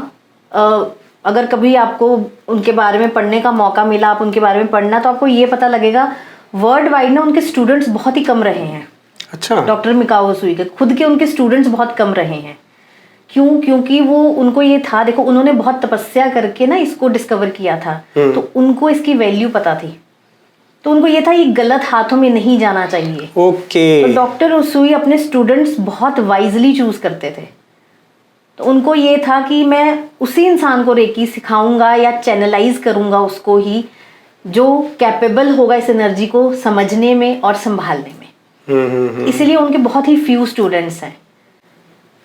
Speaker 2: अगर कभी आपको उनके बारे में पढ़ने का मौका मिला, आप उनके बारे में पढ़ना, तो आपको ये पता लगेगा वर्ल्ड वाइड ना उनके स्टूडेंट्स बहुत ही कम रहे हैं।
Speaker 1: अच्छा।
Speaker 2: डॉक्टर मिकाओ उसुई के खुद के उनके स्टूडेंट्स बहुत कम रहे हैं। क्यों? क्योंकि वो उनको ये था, देखो उन्होंने बहुत तपस्या करके ना इसको डिस्कवर किया था। तो उनको इसकी वैल्यू पता थी। तो उनको ये था ये गलत हाथों में नहीं जाना चाहिए।
Speaker 1: ओके।
Speaker 2: तो डॉक्टर उसुई अपने स्टूडेंट्स बहुत वाइजली चूज करते थे। तो उनको ये था कि मैं उसी इंसान को रेकी सिखाऊंगा या चैनलाइज करूंगा उसको ही, जो कैपेबल होगा इस एनर्जी को समझने में और संभालने में। इसलिए उनके बहुत ही फ्यू स्टूडेंट्स हैं।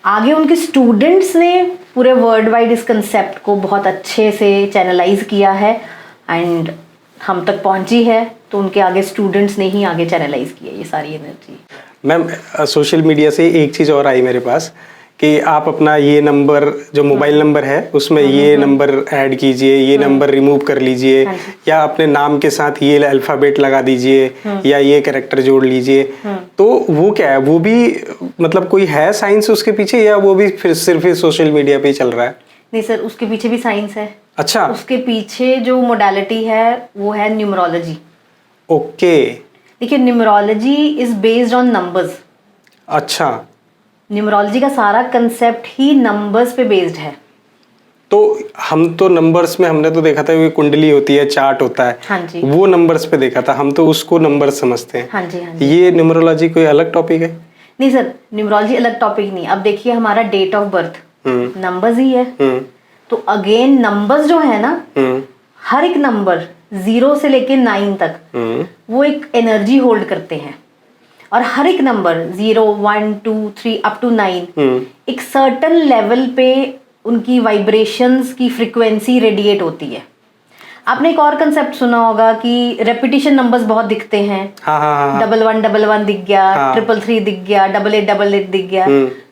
Speaker 2: आगे उनके स्टूडेंट्स ने पूरे वर्ल्ड वाइड इस कंसेप्ट को बहुत अच्छे से चैनलाइज किया है एंड हम तक पहुंची है। तो उनके आगे स्टूडेंट्स ने ही आगे चैनलाइज किया ये सारी एनर्जी।
Speaker 1: मैम सोशल मीडिया से एक चीज़ और आई मेरे पास कि आप अपना ये नंबर जो मोबाइल नंबर है उसमें ये नंबर ऐड कीजिए, ये नंबर रिमूव कर लीजिए, या अपने नाम के साथ ये अल्फाबेट लगा दीजिए, या ये कैरेक्टर जोड़ लीजिए। तो वो क्या है, वो भी मतलब कोई है साइंस उसके पीछे, या वो भी फिर सिर्फ सोशल मीडिया पे ही चल रहा है?
Speaker 2: नहीं सर, उसके पीछे भी साइंस है।
Speaker 1: अच्छा।
Speaker 2: उसके पीछे जो मोडालिटी है वो है न्यूमरोलॉजी।
Speaker 1: ओके।
Speaker 2: देखिए, numerology is based on numbers.
Speaker 1: अच्छा।
Speaker 2: न्यूमरोलॉजी का सारा कंसेप्ट ही नंबर्स पे बेस्ड है।
Speaker 1: तो हम तो नंबर्स में हमने तो देखा था ये कुंडली होती है, चार्ट होता है।
Speaker 2: हाँ जी।
Speaker 1: वो नंबर्स पे देखा था, हम तो उसको नंबर समझते हैं।
Speaker 2: हाँ जी, हाँ जी।
Speaker 1: ये न्यूमरोलॉजी कोई अलग टॉपिक है?
Speaker 2: नहीं सर, न्यूमरोलॉजी अलग टॉपिक नहीं। अब देखिए, हमारा डेट ऑफ बर्थ नंबर्स ही है। तो अगेन नंबर्स जो है ना, हर एक नंबर 0 से लेके 9 तक वो एक एनर्जी होल्ड करते हैं। और हर एक नंबर 0, 1, 2, 3 अप टू 9 एक सर्टन लेवल पे उनकी वाइब्रेशंस की फ्रीक्वेंसी रेडिएट होती है। आपने एक और कंसेप्ट सुना होगा कि रेपिटेशन नंबर्स बहुत दिखते हैं।
Speaker 1: हाँ।
Speaker 2: 1111 दिख गया, 333 दिख गया, 8888 दिख गया।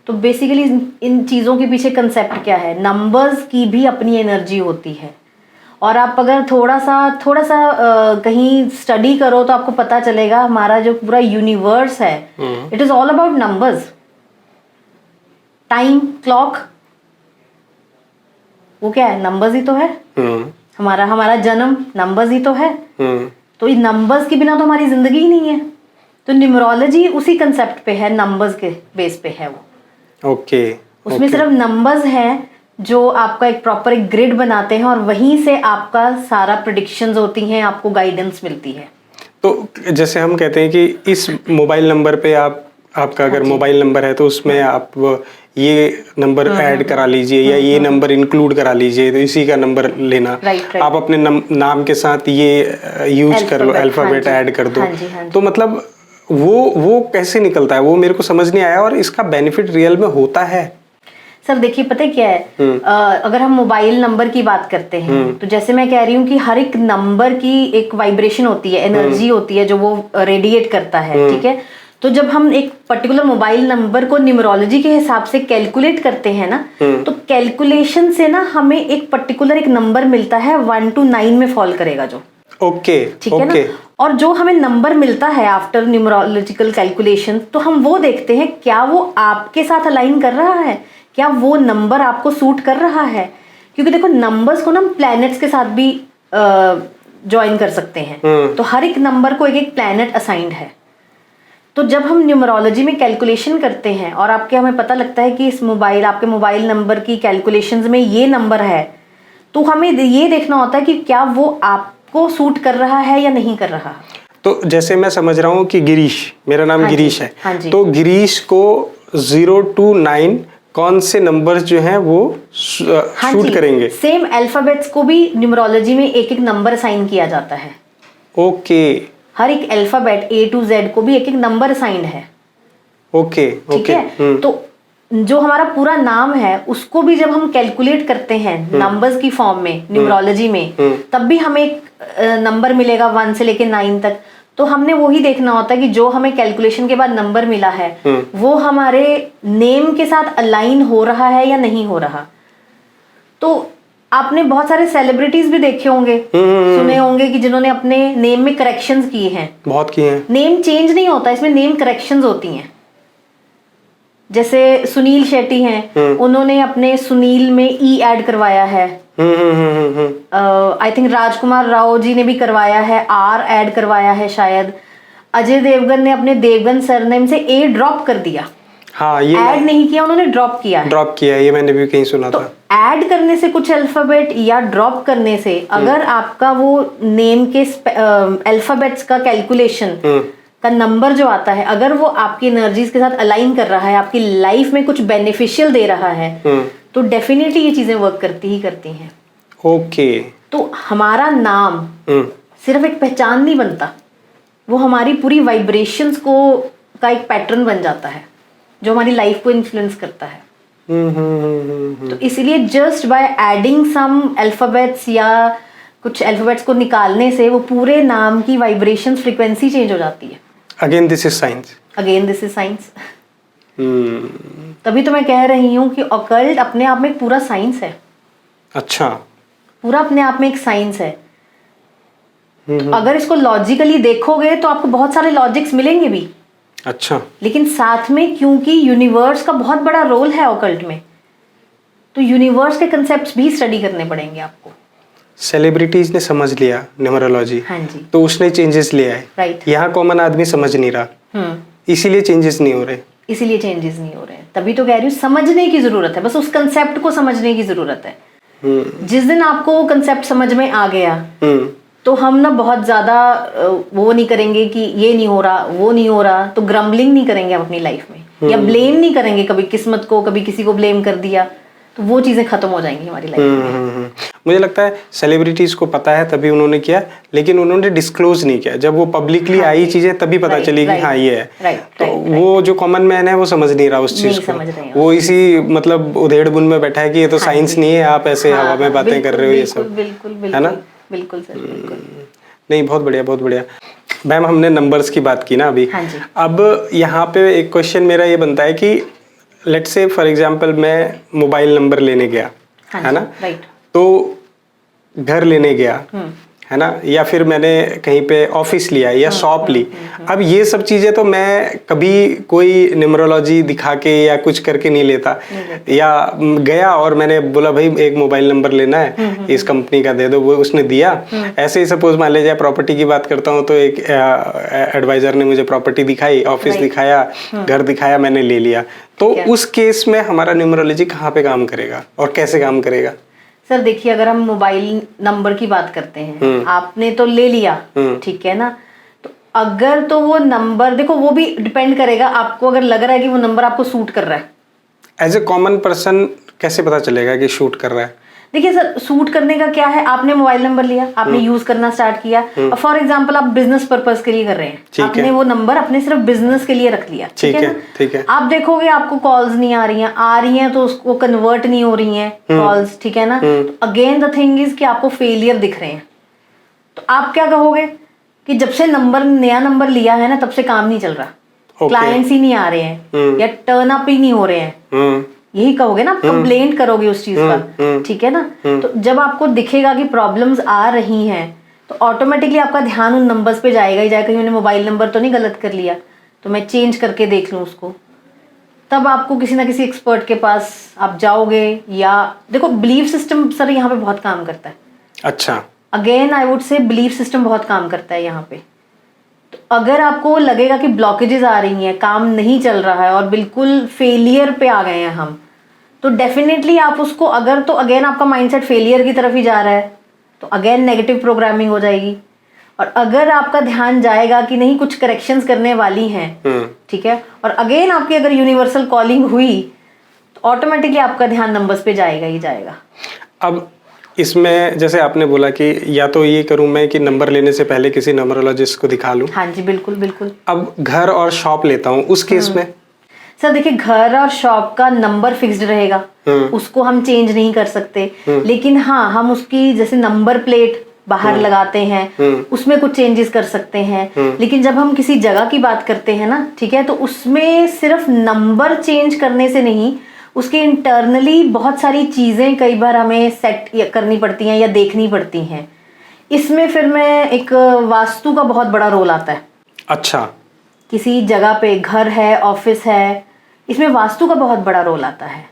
Speaker 2: तो बेसिकली इन चीज़ों के पीछे कंसेप्ट क्या है, नंबर्स की भी अपनी एनर्जी होती है। और आप अगर थोड़ा सा कहीं स्टडी करो तो आपको पता चलेगा हमारा जो पूरा यूनिवर्स है, it is all about numbers. Time clock वो क्या है, नंबर्स ही तो है। हमारा जन्म नंबर्स ही तो है। तो इन नंबर्स के बिना तो हमारी जिंदगी ही नहीं है। तो न्यूमरोलॉजी उसी कंसेप्ट पे है, नंबर्स के बेस पे है वो।
Speaker 1: ओके।
Speaker 2: उसमें सिर्फ नंबर्स हैं जो आपका एक प्रॉपर एक ग्रिड बनाते हैं, और वहीं से आपका सारा प्रेडिक्शंस होती हैं, आपको गाइडेंस मिलती है।
Speaker 1: तो जैसे हम कहते हैं कि इस मोबाइल नंबर पे आपका अगर मोबाइल नंबर है तो उसमें आप ये नंबर ऐड करा लीजिए, या ये नंबर इंक्लूड करा लीजिए, तो इसी का नंबर लेना। आप अपने नाम के साथ ये यूज कर लो, अल्फाबेट ऐड कर दो। तो मतलब वो कैसे निकलता है, वो मेरे को समझ नहीं आया। और इसका बेनिफिट रियल में होता है?
Speaker 2: सर देखिए, पता है क्या है, अगर हम मोबाइल नंबर की बात करते हैं तो जैसे मैं कह रही हूँ कि हर एक नंबर की एक वाइब्रेशन होती है, एनर्जी होती है जो वो रेडिएट करता है। ठीक है। तो जब हम एक पर्टिकुलर मोबाइल नंबर को न्यूमरोलॉजी के हिसाब से कैलकुलेट करते हैं ना, तो कैलकुलेशन से ना हमें एक पर्टिकुलर एक नंबर मिलता है, 1 to 9 में फॉल करेगा जो।
Speaker 1: ओके।
Speaker 2: ठीक है ना। और जो हमें नंबर मिलता है आफ्टर न्यूमरोलॉजिकल कैलकुलेशन, तो हम वो देखते हैं क्या वो आपके साथ अलाइन कर रहा है, क्या वो नंबर आपको सूट कर रहा है। क्योंकि देखो, नंबर्स को ना हम प्लैनेट्स के साथ भी ज्वाइन कर सकते हैं। तो हर एक नंबर को एक एक प्लैनेट असाइंड है। तो जब हम न्यूमरोलॉजी में कैलकुलेशन करते हैं और हमें पता लगता है कि आपके मोबाइल नंबर की कैलकुलेशंस में ये नंबर है, तो हमें ये देखना होता है कि क्या वो आपको सूट कर रहा है या नहीं कर रहा।
Speaker 1: तो जैसे मैं समझ रहा हूँ कि गिरीश, मेरा नाम गिरीश है।
Speaker 2: हाँ जी।
Speaker 1: तो गिरीश को 0 to 9 कौन से नंबर्स जो हैं वो शूट करेंगे? सेम
Speaker 2: अल्फाबेट्स को भी न्यूमरोलॉजी में एक एक नंबर असाइन किया जाता है।
Speaker 1: ओके।
Speaker 2: हर एक अल्फाबेट A to Z को भी एक एक नंबर असाइंड है।
Speaker 1: ओके।
Speaker 2: ठीक है। तो जो हमारा पूरा नाम है उसको भी जब हम कैलकुलेट करते हैं नंबर्स की फॉर्म में न्यूमरोलॉजी में, तब भी हमें एक नंबर मिलेगा 1 से लेके 9 तक। तो हमने वही देखना होता है कि जो हमें कैलकुलेशन के बाद नंबर मिला है वो हमारे नेम के साथ अलाइन हो रहा है या नहीं हो रहा। तो आपने बहुत सारे सेलिब्रिटीज भी देखे होंगे, सुने होंगे कि जिन्होंने अपने नेम में करेक्शंस किए हैं।
Speaker 1: बहुत किए हैं।
Speaker 2: नेम चेंज नहीं होता, इसमें नेम करेक्शंस होती हैं। जैसे सुनील शेट्टी हैं, उन्होंने अपने सुनील में ई ऐड करवाया है। आई थिंक राजकुमार राव जी ने भी करवाया है, आर ऐड करवाया है शायद। अजय देवगन ने अपने देवगन सरनेम से ए ड्रॉप कर दिया।
Speaker 1: हाँ, ये
Speaker 2: ऐड नहीं किया, उन्होंने ड्रॉप किया है।
Speaker 1: ड्रॉप किया है, ये मैंने भी कहीं सुना था।
Speaker 2: ऐड करने से कुछ अल्फाबेट या ड्रॉप करने से अगर आपका वो नेम के अल्फाबेट्स का कैलकुलेशन का नंबर जो आता है, अगर वो आपकी एनर्जीज के साथ अलाइन कर रहा है, आपकी लाइफ में कुछ बेनिफिशियल दे रहा है, तो डेफिनेटली ये चीजें वर्क करती ही करती हैं।
Speaker 1: ओके।
Speaker 2: तो हमारा नाम सिर्फ एक पहचान नहीं बनता, वो हमारी पूरी वाइब्रेशंस को का एक पैटर्न बन जाता है जो हमारी लाइफ को इन्फ्लुएंस करता है। तो इसीलिए just by adding some alphabets या कुछ अल्फाबेट्स को निकालने से वो पूरे नाम की वाइब्रेशन फ्रीक्वेंसी चेंज हो जाती है।
Speaker 1: Again this is science.
Speaker 2: Again this is science. तभी तो मैं कह रही हूँ कि ऑकल्ट अपने आप में एक पूरा साइंस है।
Speaker 1: अच्छा।
Speaker 2: पूरा अपने आप में एक साइंस है। तो अगर इसको लॉजिकली देखोगे तो आपको बहुत सारे लॉजिक्स मिलेंगे भी।
Speaker 1: अच्छा।
Speaker 2: लेकिन साथ में क्योंकि यूनिवर्स का बहुत बड़ा रोल है ऑकल्ट में, तो यूनिवर्स के कंसेप्ट्स भी स्टडी करने पड़ेंगे आपको।
Speaker 1: सेलिब्रिटीज ने समझ लिया न्यूमरोलॉजी,
Speaker 2: हाँ जी,
Speaker 1: तो उसने चेंजेस ले आए।
Speaker 2: राइट।
Speaker 1: यहाँ कॉमन आदमी समझ नहीं रहा, इसीलिए चेंजेस नहीं हो रहे।
Speaker 2: इसीलिए चेंजेस नहीं हो रहे हैं। तभी तो कह रही हूँ समझने की जरूरत है, बस उस कंसेप्ट को समझने की जरूरत है। जिस दिन आपको वो कंसेप्ट समझ में आ गया तो हम ना बहुत ज्यादा वो नहीं करेंगे कि ये नहीं हो रहा, वो नहीं हो रहा, तो ग्रम्बलिंग नहीं करेंगे हम अपनी लाइफ में, या ब्लेम नहीं करेंगे कभी किस्मत को, कभी किसी को ब्लेम कर दिया, तो वो चीजें खत्म हो जाएंगी हमारी लाइफ में।
Speaker 1: मुझे लगता है सेलिब्रिटीज को पता है तभी उन्होंने किया, लेकिन उन्होंने डिस्क्लोज नहीं किया। जब वो पब्लिकली आई चीजें तभी पता चली कि हाँ ये है। तो वो जो कॉमन मैन है वो समझ नहीं रहा उस चीज को, वो इसी मतलब उधेड़ बुन में बैठा है कि ये तो साइंस नहीं है, आप ऐसे हवा में बातें कर रहे हो, ये सब है ना।
Speaker 2: बिल्कुल सर, बिल्कुल।
Speaker 1: नहीं, बहुत बढ़िया, बहुत बढ़िया। मैम, हमने नंबर्स की बात की ना अभी।
Speaker 2: हाँ जी।
Speaker 1: अब यहाँ पे एक क्वेश्चन मेरा ये बनता है कि लेट्स से फॉर एग्जांपल मैं मोबाइल नंबर लेने गया,
Speaker 2: हाँ
Speaker 1: है ना,
Speaker 2: राइट,
Speaker 1: तो घर लेने गया, है ना, या फिर मैंने कहीं पे ऑफिस लिया या शॉप ली। अब ये सब चीजें तो मैं कभी कोई न्यूमरोलॉजी दिखा के या कुछ करके नहीं लेता, या गया और मैंने बोला भाई एक मोबाइल नंबर लेना है, इस कंपनी का दे दो, वो उसने दिया। ऐसे ही सपोज मान लीजिए प्रॉपर्टी की बात करता हूँ, तो एक एडवाइजर ने मुझे प्रॉपर्टी दिखाई, ऑफिस दिखाया, घर दिखाया, मैंने ले लिया। तो उस केस में हमारा न्यूमरोलॉजी कहाँ पे काम करेगा और कैसे काम करेगा?
Speaker 2: सर देखिए, अगर हम मोबाइल नंबर की बात करते हैं, आपने तो ले लिया, ठीक है ना, तो अगर तो वो नंबर देखो, वो भी डिपेंड करेगा, आपको अगर लग रहा है कि वो नंबर आपको सूट कर रहा है।
Speaker 1: एज ए कॉमन पर्सन कैसे पता चलेगा कि शूट कर रहा है?
Speaker 2: देखिए सर, सूट करने का क्या है, आपने मोबाइल नंबर लिया, आपने यूज करना स्टार्ट किया, फॉर एग्जांपल आप बिजनेस पर्पस के लिए कर रहे हैं, आपने वो नंबर अपने सिर्फ बिजनेस के लिए रख लिया, ठीक है ना,
Speaker 1: ठीक है।
Speaker 2: आप देखोगे आपको कॉल्स नहीं आ रही हैं तो उसको कन्वर्ट नहीं हो रही हैं कॉल्स, ठीक है ना, तो अगेन द थिंग इज कि आपको फेलियर दिख रहे हैं। तो आप क्या कहोगे कि जब से नया नंबर लिया है ना, तब से काम नहीं चल रहा, क्लाइंट्स ही नहीं आ रहे हैं, या टर्न अप ही नहीं हो रहे हैं, यही कहोगे ना, आप कंप्लेंट करोगे उस चीज का, ठीक है ना। तो जब आपको दिखेगा कि प्रॉब्लम्स आ रही हैं, तो ऑटोमेटिकली आपका ध्यान उन नंबर्स पे जाएगा ही जाएगा, कहीं मैंने मोबाइल नंबर तो नहीं गलत कर लिया, तो मैं चेंज करके देख लूं उसको। तब आपको किसी ना किसी एक्सपर्ट के पास आप जाओगे, या देखो बिलीफ सिस्टम सर यहाँ पे बहुत काम करता है।
Speaker 1: अच्छा।
Speaker 2: Again I would say belief system बहुत काम करता है यहाँ पे। तो अगर आपको लगेगा कि ब्लॉकेजेस आ रही हैं, काम नहीं चल रहा है और बिल्कुल फेलियर पे आ गए हैं हम, तो डेफिनेटली आप उसको, अगर तो अगेन आपका माइंडसेट फेलियर की तरफ ही जा रहा है, तो अगेन नेगेटिव प्रोग्रामिंग हो जाएगी। और अगर आपका ध्यान जाएगा कि नहीं कुछ करेक्शंस करने वाली हैं, ठीक है, और अगेन आपकी अगर यूनिवर्सल कॉलिंग हुई, तो ऑटोमेटिकली आपका ध्यान नंबर्स पे जाएगा ही जाएगा।
Speaker 1: अब इसमें जैसे आपने बोला कि या तो ये करूं मैं कि नंबर लेने से पहले किसी न्यूमरोलॉजिस्ट को दिखा लूं।
Speaker 2: हाँ जी, बिल्कुल बिल्कुल।
Speaker 1: अब घर और शॉप लेता हूं, उस केस में
Speaker 2: सर देखिए, घर और शॉप का नंबर फिक्स्ड रहेगा, उसको हम चेंज नहीं कर सकते, लेकिन हाँ हम उसकी जैसे नंबर प्लेट बाहर लगाते हैं, उसमें कुछ चेंजेस कर सकते हैं। लेकिन जब हम किसी जगह की बात करते हैं ना, ठीक है, तो उसमें सिर्फ नंबर चेंज करने से नहीं, उसके इंटरनली बहुत सारी चीजें कई बार हमें सेट करनी पड़ती हैं या देखनी पड़ती हैं। इसमें फिर मैं एक वास्तु का बहुत बड़ा रोल आता है।
Speaker 1: अच्छा।
Speaker 2: किसी जगह पे घर है, ऑफिस है, इसमें वास्तु का बहुत बड़ा रोल आता है।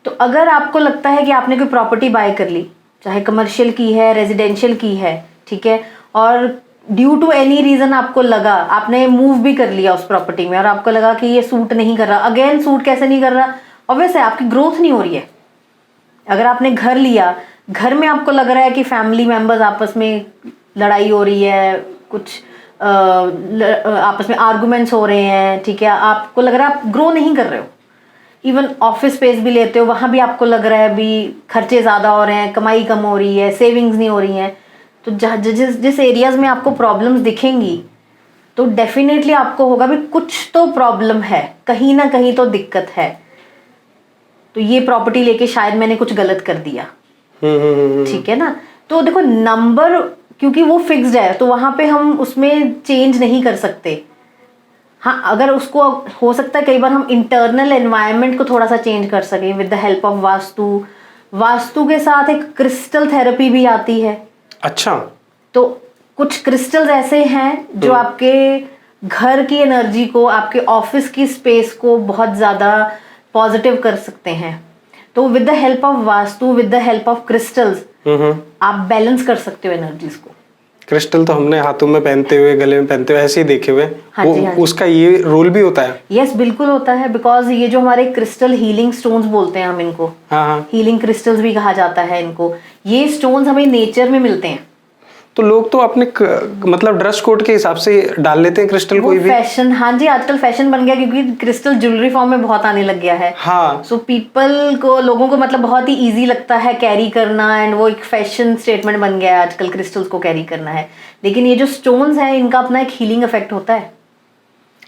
Speaker 2: तो अगर आपको लगता है कि आपने कोई प्रॉपर्टी बाय कर ली, चाहे कमर्शियल की है, रेजिडेंशियल की है, ठीक है, और ड्यू टू एनी रीजन आपको लगा, आपने मूव भी कर लिया उस प्रॉपर्टी में और आपको लगा कि ये सूट नहीं कर रहा, अगेन सूट कैसे नहीं कर रहा, ऑब्वियस है आपकी ग्रोथ नहीं हो रही है। अगर आपने घर लिया, घर में आपको लग रहा है कि फैमिली मेंबर्स आपस में लड़ाई हो रही है, कुछ आपस में आर्गुमेंट्स हो रहे हैं, ठीक है, आपको लग रहा है आप ग्रो नहीं कर रहे हो। इवन ऑफिस स्पेस भी लेते हो, वहां भी आपको लग रहा है अभी खर्चे ज़्यादा हो रहे हैं, कमाई कम हो रही है, सेविंग्स नहीं हो रही हैं, तो जिस एरियाज में आपको प्रॉब्लम्स दिखेंगी, तो डेफिनेटली आपको होगा भी कुछ तो प्रॉब्लम है, कहीं ना कहीं तो दिक्कत है, तो ये प्रॉपर्टी लेके शायद मैंने कुछ गलत कर दिया, ठीक है ना। तो देखो नंबर क्योंकि वो फिक्स्ड है, तो वहां पे हम उसमें चेंज नहीं कर सकते, हाँ, अगर उसको हो सकता है कई बार हम इंटरनल एनवायरनमेंट को थोड़ा सा चेंज कर सकें with the help of vastu. Vastu के साथ एक क्रिस्टल थेरेपी भी आती है।
Speaker 1: अच्छा।
Speaker 2: तो कुछ क्रिस्टल्स ऐसे हैं जो आपके घर की एनर्जी को, आपके ऑफिस की स्पेस को बहुत ज़्यादा पॉजिटिव कर सकते हैं। तो with the help of vastu, with the help of crystals आप बैलेंस कर सकते हो एनर्जीज को।
Speaker 1: क्रिस्टल तो हमने हाथों में पहनते हुए, गले में पहनते हुए ऐसे ही देखे हुए।
Speaker 2: हाँ जी, हाँ जी।
Speaker 1: उसका ये रोल भी होता है?
Speaker 2: यस, बिल्कुल होता है। बिकॉज ये जो हमारे क्रिस्टल हीलिंग स्टोन्स बोलते हैं हम इनको,
Speaker 1: हाँ।
Speaker 2: हीलिंग क्रिस्टल्स भी कहा जाता है इनको। ये स्टोन्स हमें नेचर में मिलते हैं।
Speaker 1: तो लोग तो अपने मतलब ड्रेस कोड के हिसाब से डाल लेते हैं क्रिस्टल कोई भी।
Speaker 2: फैशन, हाँ जी, आजकल फैशन बन गया क्योंकि क्रिस्टल ज्वेलरी फॉर्म में बहुत आने लग गया है।
Speaker 1: हाँ।
Speaker 2: सो पीपल को, लोगों को मतलब बहुत ही इजी लगता है कैरी करना, एंड वो एक फैशन स्टेटमेंट बन गया है आजकल क्रिस्टल्स को कैरी करना है। लेकिन ये जो स्टोन्स हैं इनका अपना एक हीलिंग इफेक्ट होता है।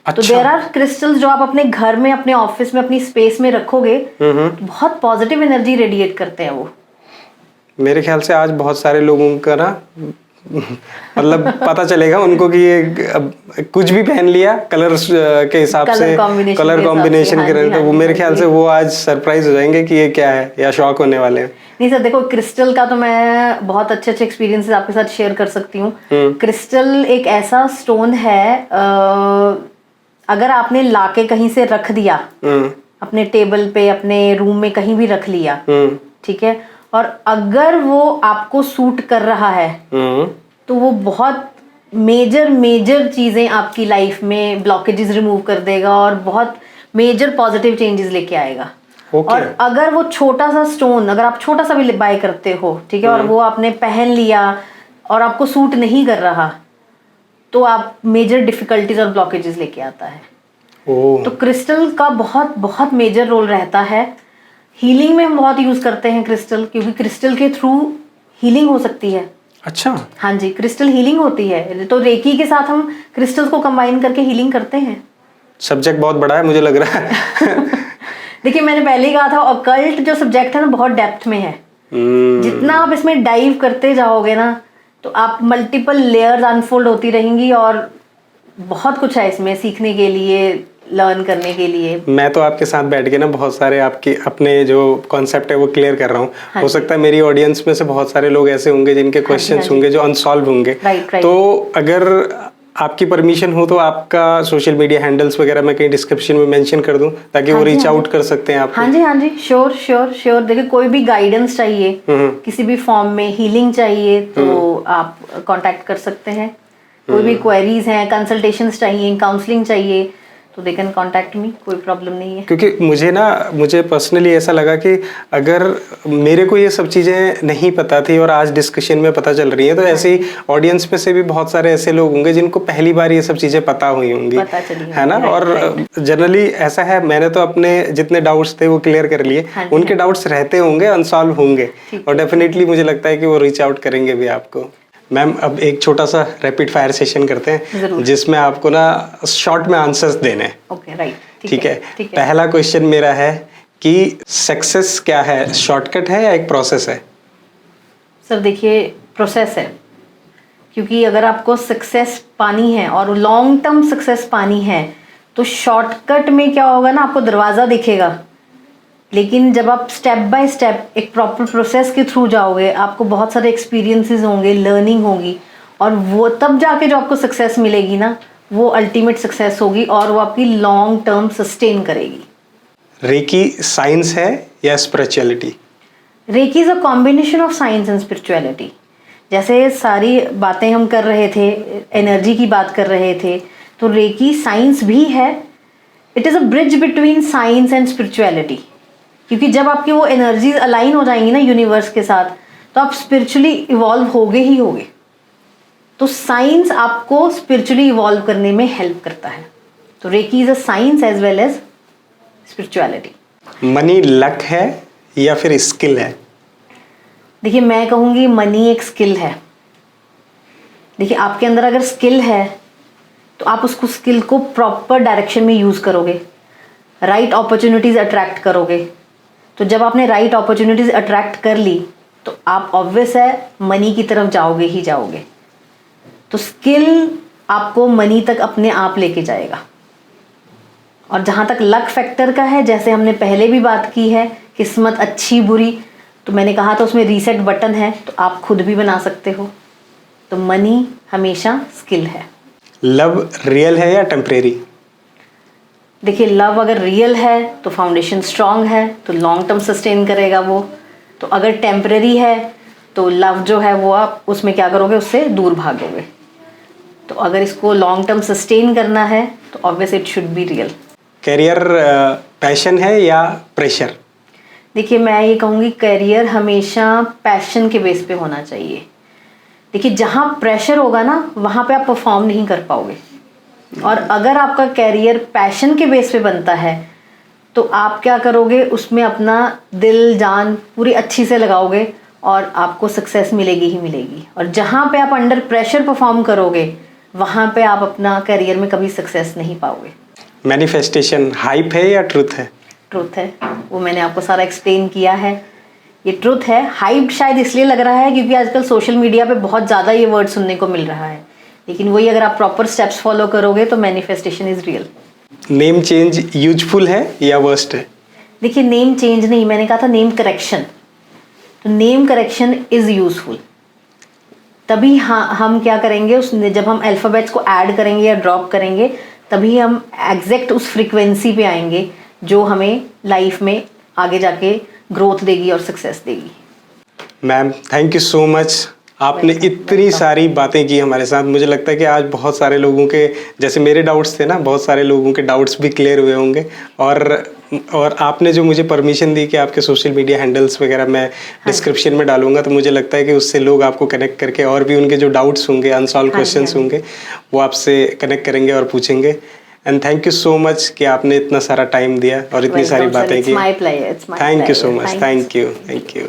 Speaker 2: तो देयर आर क्रिस्टल्स जो आप अपने घर में, अपने ऑफिस में, अपनी स्पेस में रखोगे, बहुत पॉजिटिव एनर्जी रेडिएट करते हैं वो।
Speaker 1: मेरे ख्याल से आज बहुत सारे लोगों का ना मतलब पता चलेगा उनको कि ये अब कुछ भी पहन लिया कलर के हिसाब से, कलर कॉम्बिनेशन के रहे, तो वो मेरे ख्याल से वो आज सरप्राइज हो जाएंगे कि ये क्या है, या शॉक होने वाले हैं।
Speaker 2: नहीं सर, देखो क्रिस्टल का तो मैं बहुत अच्छे अच्छे एक्सपीरियंसेस आपके साथ शेयर कर सकती हूँ। क्रिस्टल एक ऐसा स्टोन है, अगर आपने लाके कहीं से रख दिया, अपने टेबल पे, अपने रूम में कहीं भी रख लिया, ठीक है, और अगर वो आपको सूट कर रहा है तो वो बहुत मेजर चीजें आपकी लाइफ में ब्लॉकेजेस रिमूव कर देगा और बहुत मेजर पॉजिटिव चेंजेस लेके आएगा। और अगर वो छोटा सा स्टोन, अगर आप छोटा सा भी बाय करते हो, ठीक है, और वो आपने पहन लिया और आपको सूट नहीं कर रहा, तो आप मेजर डिफिकल्टीज और ब्लॉकेजेस लेके आता है। तो क्रिस्टल का बहुत बहुत मेजर रोल रहता है। हीलिंग में हम बहुत यूज करते हैं क्रिस्टल, क्योंकि क्रिस्टल के थ्रू हीलिंग हो सकती है।
Speaker 1: अच्छा।
Speaker 2: हाँ जी, क्रिस्टल हीलिंग होती है। तो रेकी के साथ हम क्रिस्टल्स को कंबाइन करके हीलिंग करते हैं।
Speaker 1: सब्जेक्ट बहुत बड़ा है मुझे लग रहा है।
Speaker 2: देखिए, मैंने पहले ही कहा था, ऑकल्ट जो सब्जेक्ट है ना, बहुत डेप्थ में है। जितना आप इसमें डाइव करते जाओगे ना, तो आप मल्टीपल लेयर्स अनफोल्ड होती रहेंगी, और बहुत कुछ है इसमें सीखने के लिए, लर्न करने के लिए।
Speaker 1: मैं तो आपके साथ बैठ के ना बहुत सारे आपके अपने जो कॉन्सेप्ट है वो क्लियर कर रहा हूँ। हो सकता है मेरी ऑडियंस में से बहुत सारे लोग ऐसे होंगे जिनके क्वेश्चंस होंगे जो अनसॉल्व होंगे। तो अगर आपकी परमिशन हो तो आपका सोशल मीडिया हैंडल्स वगैरह मैं कहीं डिस्क्रिप्शन में मेंशन कर दूं, ताकि वो रीच आउट कर सकते हैं आपको।
Speaker 2: हाँ जी, श्योर। देखिए, कोई भी गाइडेंस चाहिए, किसी भी फॉर्म में हीलिंग चाहिए, तो आप कांटेक्ट कर सकते हैं। कोई भी क्वेरीज हैं, कंसल्टेशंस चाहिए, काउंसलिंग चाहिए, तो दे कैन कॉन्टैक्ट मी, कोई प्रॉब्लम नहीं है।
Speaker 1: क्योंकि मुझे पर्सनली ऐसा लगा कि अगर मेरे को ये सब चीज़ें नहीं पता थी और आज डिस्कशन में पता चल रही है, तो ऐसे ही ऑडियंस में से भी बहुत सारे ऐसे लोग होंगे जिनको पहली बार ये सब चीज़ें पता हुई होंगी, है ना। और जनरली ऐसा है, मैंने तो अपने जितने डाउट्स थे वो क्लियर कर लिए। उनके डाउट्स रहते होंगे, अनसॉल्व होंगे, और डेफिनेटली मुझे लगता है कि वो रीच आउट करेंगे भी आपको। मैम, अब एक छोटा सा रैपिड फायर सेशन करते हैं जिसमें आपको ना शॉर्ट में आंसर्स देने हैं।
Speaker 2: ओके, राइट,
Speaker 1: ठीक है। पहला क्वेश्चन मेरा है कि सक्सेस क्या है, शॉर्टकट है या एक प्रोसेस है?
Speaker 2: सर देखिए, प्रोसेस है, क्योंकि अगर आपको सक्सेस पानी है और लॉन्ग टर्म सक्सेस पानी है, तो शॉर्टकट में क्या होगा ना, आपको दरवाज़ा दिखेगा, लेकिन जब आप स्टेप बाय स्टेप एक प्रॉपर प्रोसेस के थ्रू जाओगे, आपको बहुत सारे एक्सपीरियंसेस होंगे, लर्निंग होगी, और वो तब जाके जो आपको सक्सेस मिलेगी ना, वो अल्टीमेट सक्सेस होगी, और वो आपकी लॉन्ग टर्म सस्टेन करेगी।
Speaker 1: रेकी साइंस है या spirituality?
Speaker 2: Reiki is a combination of science and spirituality. जैसे सारी बातें हम कर रहे थे, एनर्जी की बात कर रहे थे, तो रेकी साइंस भी है। It is a bridge between science and spirituality, क्योंकि जब आपकी वो एनर्जीज अलाइन हो जाएंगी ना यूनिवर्स के साथ, तो आप स्पिरिचुअली इवॉल्व होगे ही होगे। तो साइंस आपको स्पिरिचुअली इवॉल्व करने में हेल्प करता है। तो reiki is a science as well as spirituality.
Speaker 1: Money luck है या फिर स्किल है?
Speaker 2: देखिए, मैं कहूँगी मनी एक स्किल है। देखिए, आपके अंदर अगर स्किल है तो आप उसको स्किल को प्रॉपर डायरेक्शन में यूज़ करोगे, राइट अपॉर्चुनिटीज़ अट्रैक्ट करोगे। तो जब आपने राइट अपॉर्चुनिटीज़ अट्रैक्ट कर ली, तो आप ऑब्वियस है मनी की तरफ जाओगे ही जाओगे। तो स्किल आपको मनी तक अपने आप लेके जाएगा। और जहाँ तक लक फैक्टर का है, जैसे हमने पहले भी बात की है, किस्मत अच्छी बुरी, तो मैंने कहा था उसमें रीसेट बटन है, तो आप खुद भी बना सकते हो। तो मनी हमेशा स्किल है।
Speaker 1: लव रियल है या टेम्परेरी?
Speaker 2: देखिए, लव अगर रियल है तो फाउंडेशन स्ट्रांग है, तो लॉन्ग टर्म सस्टेन करेगा वो। तो अगर टेम्परेरी है तो लव जो है वो आप उसमें क्या करोगे, उससे दूर भागोगे। तो अगर इसको लॉन्ग टर्म सस्टेन करना है तो obvious it should be real.
Speaker 1: Career passion है या प्रेशर?
Speaker 2: देखिए, मैं ये कहूँगी करियर हमेशा पैशन के बेस पे होना चाहिए। देखिए, जहाँ प्रेशर होगा ना, वहाँ पे आप परफॉर्म नहीं कर पाओगे। और अगर आपका करियर पैशन के बेस पे बनता है तो आप क्या करोगे, उसमें अपना दिल जान पूरी अच्छी से लगाओगे और आपको सक्सेस मिलेगी ही मिलेगी। और जहाँ पे आप अंडर प्रेशर परफॉर्म करोगे, वहाँ पे आप अपना करियर में कभी सक्सेस नहीं पाओगे।
Speaker 1: मैनिफेस्टेशन हाइप है या ट्रुथ है?
Speaker 2: ट्रुथ है, वो मैंने आपको सारा एक्सप्लेन किया है। ये ट्रुथ है। हाइप शायद इसलिए लग रहा है क्योंकि आजकल सोशल मीडिया पे बहुत ज़्यादा ये वर्ड सुनने को मिल रहा है, लेकिन वही अगर आप प्रॉपर स्टेप्स फॉलो करोगे तो manifestation is real.
Speaker 1: Name change useful है या वर्स्ट है?
Speaker 2: देखिए, नेम चेंज नहीं, मैंने कहा था नेम करेक्शन। तो नेम करेक्शन इज़ यूजफुल तभी हम क्या करेंगे, उस जब हम अल्फ़ाबेट्स को ऐड करेंगे या ड्रॉप करेंगे, तभी हम एग्जैक्ट उस फ्रीक्वेंसी पे आएंगे जो हमें लाइफ में आगे जाके ग्रोथ देगी और सक्सेस देगी।
Speaker 1: Ma'am thank you so much, आपने इतनी सारी बातें की हमारे साथ। मुझे लगता है कि आज बहुत सारे लोगों के, जैसे मेरे डाउट्स थे ना, बहुत सारे लोगों के डाउट्स भी क्लियर हुए होंगे। और आपने जो मुझे परमिशन दी कि आपके सोशल मीडिया हैंडल्स वगैरह मैं डिस्क्रिप्शन में डालूंगा, तो मुझे लगता है कि उससे लोग आपको कनेक्ट करके और भी उनके जो डाउट्स होंगे, अनसॉल्व क्वेश्चंस होंगे, वो आपसे कनेक्ट करेंगे और पूछेंगे। And thank you so much कि आपने इतना सारा टाइम दिया और इतनी सारी बातें की।
Speaker 2: It's my pleasure.
Speaker 1: Thank you so much, thank you.